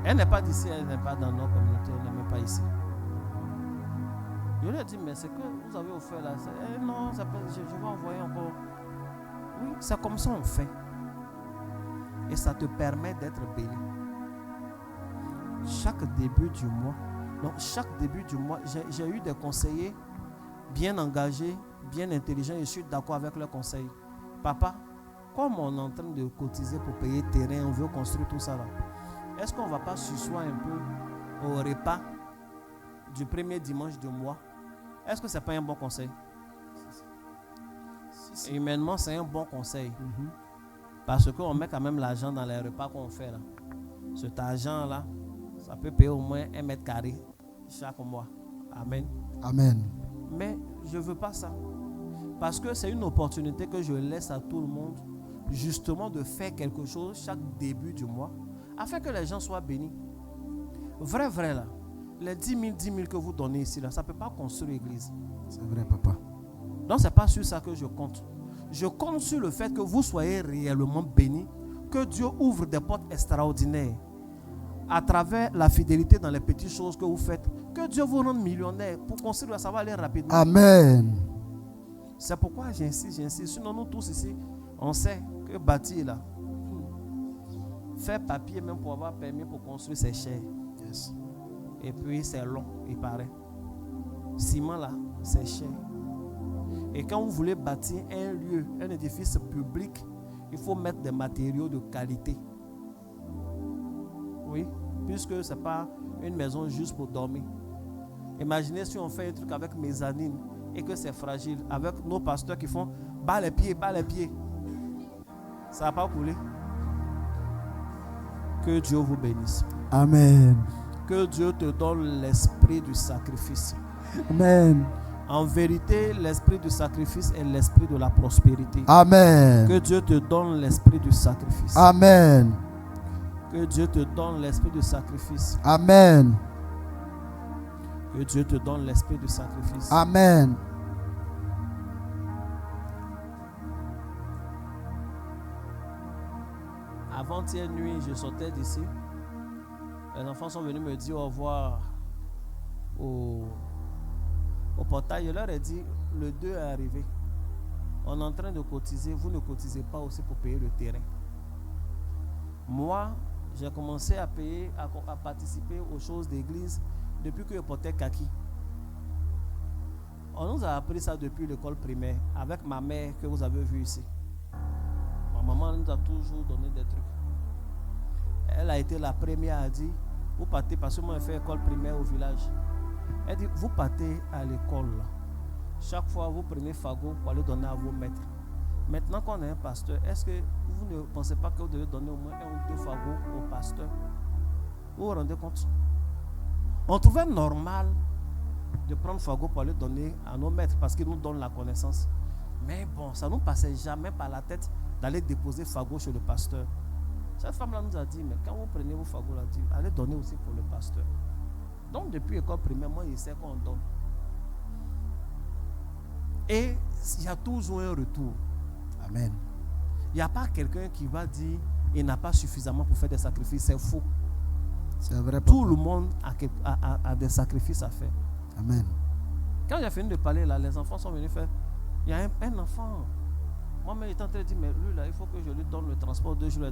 Elle n'est pas d'ici, elle n'est pas dans nos communautés, elle n'est même pas ici. Je lui ai dit, mais c'est que vous avez offert là. Non, je vais envoyer encore. Oui, c'est comme ça on fait. Et ça te permet d'être béni. Chaque début du mois, j'ai eu des conseillers bien engagés, bien intelligents, et je suis d'accord avec leurs conseils. Papa, comme on est en train de cotiser pour payer terrain, on veut construire tout ça là, est-ce qu'on ne va pas s'asseoir un peu au repas du premier dimanche du mois? Est-ce que ce n'est pas un bon conseil? Si. Humainement, c'est un bon conseil. Parce qu'on met quand même l'argent dans les repas qu'on fait là. Cet argent-là, ça peut payer au moins 1 mètre carré chaque mois. Amen. Amen. Mais je ne veux pas ça. Parce que c'est une opportunité que je laisse à tout le monde, justement, de faire quelque chose chaque début du mois, afin que les gens soient bénis. Vrai là. Les 10 000 que vous donnez ici, là, ça ne peut pas construire l'église. C'est vrai, papa. Donc, ce n'est pas sur ça que je compte. Je compte sur le fait que vous soyez réellement bénis, que Dieu ouvre des portes extraordinaires à travers la fidélité dans les petites choses que vous faites. Que Dieu vous rende millionnaire pour construire, ça va aller rapidement. Amen. C'est pourquoi j'insiste. Sinon, nous tous ici, on sait que bâtir là, faire papier même pour avoir permis pour construire, c'est cher. Yes. Et puis c'est long, il paraît. Ciment là, c'est cher. Et quand vous voulez bâtir un lieu, un édifice public, il faut mettre des matériaux de qualité. Oui, puisque ce n'est pas une maison juste pour dormir. Imaginez si on fait un truc avec mezzanine et que c'est fragile, avec nos pasteurs qui font bas les pieds. Ça ne va pas couler. Que Dieu vous bénisse. Amen. Que Dieu te donne l'esprit du sacrifice. Amen. En vérité, l'esprit du sacrifice est l'esprit de la prospérité. Amen. Que Dieu te donne l'esprit du sacrifice. Amen. Que Dieu te donne l'esprit du sacrifice. Amen. Que Dieu te donne l'esprit du sacrifice. Amen. Avant-hier nuit, je sortais d'ici. Les enfants sont venus me dire au revoir au portail. Je leur ai dit, le 2 est arrivé. On est en train de cotiser. Vous ne cotisez pas aussi pour payer le terrain. Moi, j'ai commencé à payer, à participer aux choses d'église depuis que je portais kaki. On nous a appris ça depuis l'école primaire avec ma mère que vous avez vu ici. Ma maman nous a toujours donné des trucs. Elle a été la première à dire, vous partez, parce que moi j'ai fait école primaire au village. Elle dit, vous partez à l'école là. Chaque fois vous prenez fagot pour aller donner à vos maîtres. Maintenant qu'on est un pasteur, est-ce que vous ne pensez pas que vous devez donner au moins 1 ou 2 fagots au pasteur? Vous vous rendez compte? On trouvait normal de prendre fagot pour aller donner à nos maîtres parce qu'ils nous donnent la connaissance. Mais bon, ça ne nous passait jamais par la tête d'aller déposer fagot chez le pasteur. Cette femme-là nous a dit, mais quand vous prenez vos fagots là, allez donner aussi pour le pasteur. Donc depuis l'école primaire, moi je sais qu'on donne. Et il y a toujours un retour. Amen. Il n'y a pas quelqu'un qui va dire il n'a pas suffisamment pour faire des sacrifices. C'est faux. C'est vrai. Tout le monde a des sacrifices à faire. Amen. Quand j'ai fini de parler là, les enfants sont venus faire. Il y a un enfant. Moi-même, j'étais en train de dire, mais lui là, il faut que je lui donne le transport 2 jours.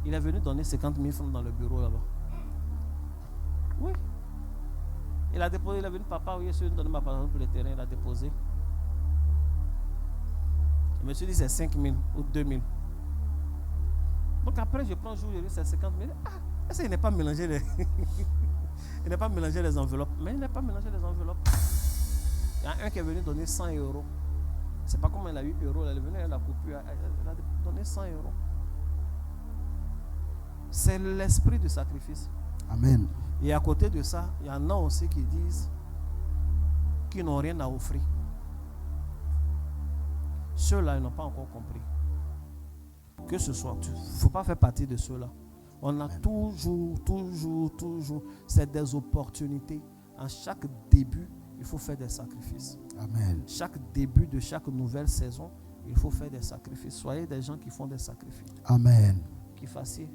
Il est venu donner 50 000 francs dans le bureau là-bas. Oui. Il a déposé, il est venu, papa, oui, je suis venu donner ma parole pour le terrain, il a déposé. Je me suis dit, c'est 5 000 ou 2 000. Donc après, je prends jour, c'est 50 000. Ah, est-ce qu'il n'est pas mélangé les... Il n'est pas mélangé les enveloppes. Mais il n'est pas mélangé les enveloppes. Il y a un qui est venu donner 100 euros. Je ne sais pas comment il a eu euros. Elle est venue, elle a coupé. Elle a donné 100 euros. C'est l'esprit du sacrifice. Amen. Et à côté de ça, il y en a aussi qui disent qu'ils n'ont rien à offrir. Ceux-là, ils n'ont pas encore compris. Que ce soit, il ne faut pas faire partie de ceux-là. On a toujours, c'est des opportunités. En chaque début, il faut faire des sacrifices. Amen. Chaque début de chaque nouvelle saison, il faut faire des sacrifices. Soyez des gens qui font des sacrifices. Amen. Qui fassiez,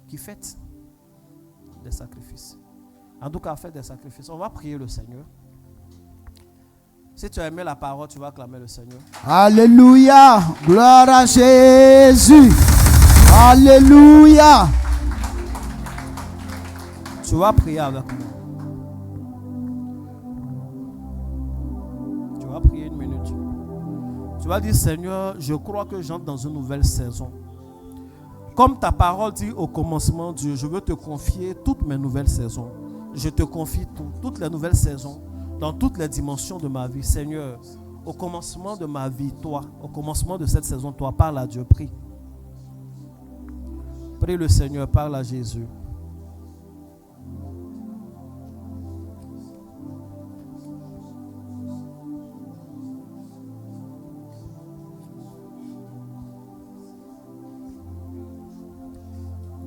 qui faites des sacrifices. En tout cas, faites des sacrifices. On va prier le Seigneur. Si tu as aimé la parole, tu vas acclamer le Seigneur. Alléluia. Gloire à Jésus. Alléluia. Tu vas prier avec moi. Tu vas prier une minute. Tu vas dire, Seigneur, je crois que j'entre dans une nouvelle saison. Comme ta parole dit au commencement, Dieu, je veux te confier toutes mes nouvelles saisons. Je te confie toutes les nouvelles saisons, dans toutes les dimensions de ma vie. Seigneur, au commencement de ma vie, toi, au commencement de cette saison, toi, parle à Dieu, prie. Prie le Seigneur, parle à Jésus.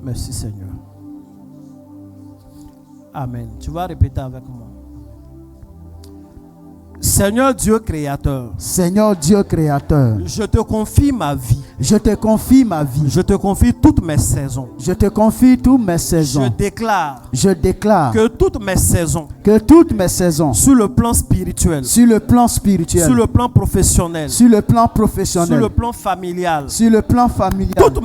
Merci Seigneur. Amen. Tu vas répéter avec moi. Seigneur Dieu créateur. Seigneur Dieu créateur. Je te confie ma vie. Je te confie ma vie. Je te confie toutes mes saisons. Je te confie toutes mes saisons. Je déclare que toutes mes saisons, sur le plan spirituel, sur le plan spirituel, sur le plan professionnel, sur le plan professionnel, sur le plan familial, sur le plan familial, toutes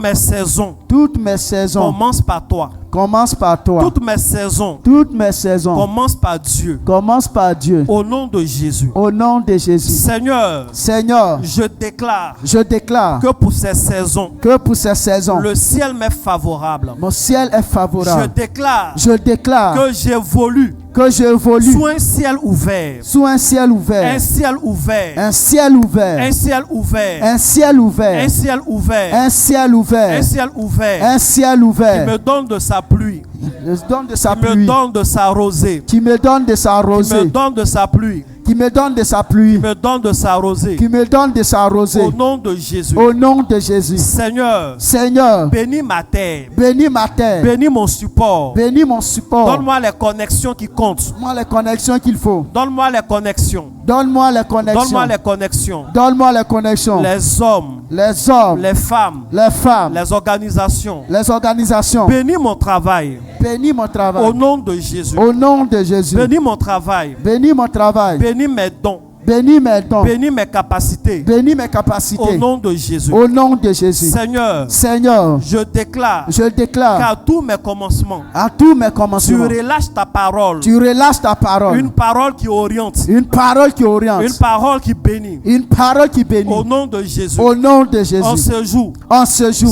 mes saisons commencent par toi. Commence par toi. Toutes mes saisons commencent par Dieu. Commence par Dieu. Au nom de Jésus. Au nom de Jésus. Seigneur, je déclare que pour ces saisons, le ciel m'est favorable. Mon ciel est favorable. Je déclare que j'évolue sous un ciel ouvert. Sous un ciel ouvert. Un ciel ouvert. Un ciel ouvert. Un ciel ouvert. Un ciel ouvert. Un ciel ouvert. Un ciel ouvert. Un ciel ouvert. Un ciel ouvert. Qui me donne de sa pluie. Qui me donne de sa rosée. Qui me donne de sa rosée. Qui me donne de sa pluie. Qui me donne de sa pluie. Qui me donne de sa rosée. Qui me donne de sa rosée. Au nom de Jésus. Au nom de Jésus. Seigneur. Bénis ma terre. Bénis ma terre. Bénis mon support. Bénis mon support. Donne-moi les connexions qui comptent. Donne-moi les connexions qu'il faut. Donne-moi les connexions. Donne-moi les connexions. Donne-moi les connexions. Donne-moi les connexions. Les hommes. Les hommes. Les femmes. Les femmes. Les organisations. Les organisations. Bénis mon travail. Bénis mon travail. Au nom de Jésus. Au nom de Jésus. Bénis mon travail. Bénis mon travail. Bénis mes dons. Bénis mes dons. Bénis mes capacités. Bénis mes capacités. Au nom de Jésus. Au nom de Jésus. Seigneur, je déclare qu'à tous mes commencements, tu relâches ta parole. Une parole qui oriente. Une parole qui oriente. Une parole qui bénit. Une parole qui bénit. Au nom de Jésus. Au nom de Jésus. En ce jour.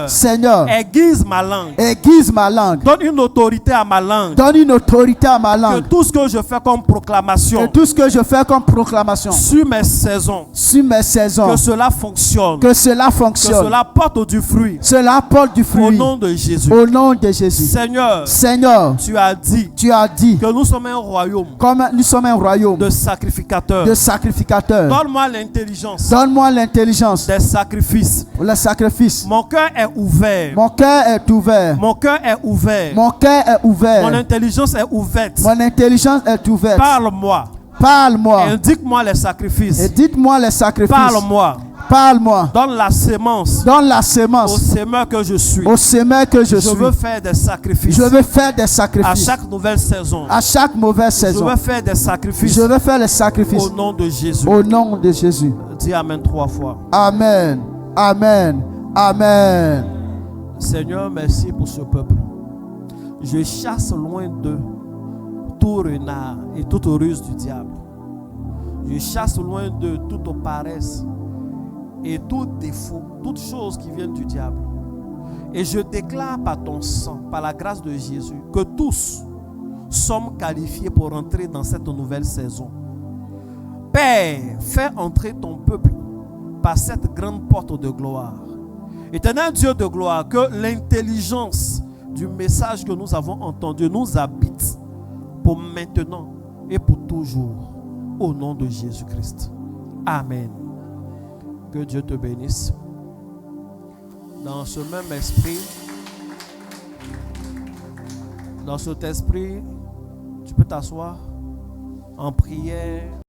Seigneur, aiguise ma langue. Aiguise ma langue. Donne une autorité à ma langue. Donne une autorité à ma langue. Que tout ce que je fais comme proclamation. Que tout ce que je fais comme proclamation. Sur mes saisons. Sur mes saisons. Que cela fonctionne. Que cela fonctionne. Que cela porte du fruit. Cela porte du fruit. Au nom de Jésus. Au nom de Jésus. Seigneur, tu as dit que nous sommes un royaume. Comme nous sommes un royaume de sacrificateurs. Donne-moi l'intelligence. Donne-moi l'intelligence des sacrifices. Le sacrifice. Mon cœur est ouvert. Mon cœur est ouvert. Mon cœur est ouvert. Mon cœur est ouvert. Mon intelligence est ouverte. Mon intelligence est ouverte. Parle-moi. Parle-moi. Indique-moi les sacrifices. Et dites-moi les sacrifices. Parle-moi. Parle-moi. Donne la sémence. Donne la sémence. Au semeur que je suis. Au semeur que je suis. Je veux faire des sacrifices. Je veux faire des sacrifices. À chaque nouvelle saison. À chaque mauvaise saison. Je veux faire des sacrifices. Je veux faire les sacrifices. Au nom de Jésus. Au nom de Jésus. Dis Amen 3 fois. Amen. Amen. Amen. Seigneur, merci pour ce peuple. Je chasse loin d'eux tout renard et toute ruse du diable. Je chasse loin de toute paresse et tout défaut, toute chose qui vient du diable. Et je déclare par ton sang, par la grâce de Jésus, que tous sommes qualifiés pour entrer dans cette nouvelle saison. Père, fais entrer ton peuple par cette grande porte de gloire. Éternel Dieu de gloire, que l'intelligence du message que nous avons entendu nous habite pour maintenant et pour toujours. Au nom de Jésus-Christ. Amen. Que Dieu te bénisse. Dans ce même esprit, dans cet esprit, tu peux t'asseoir en prière.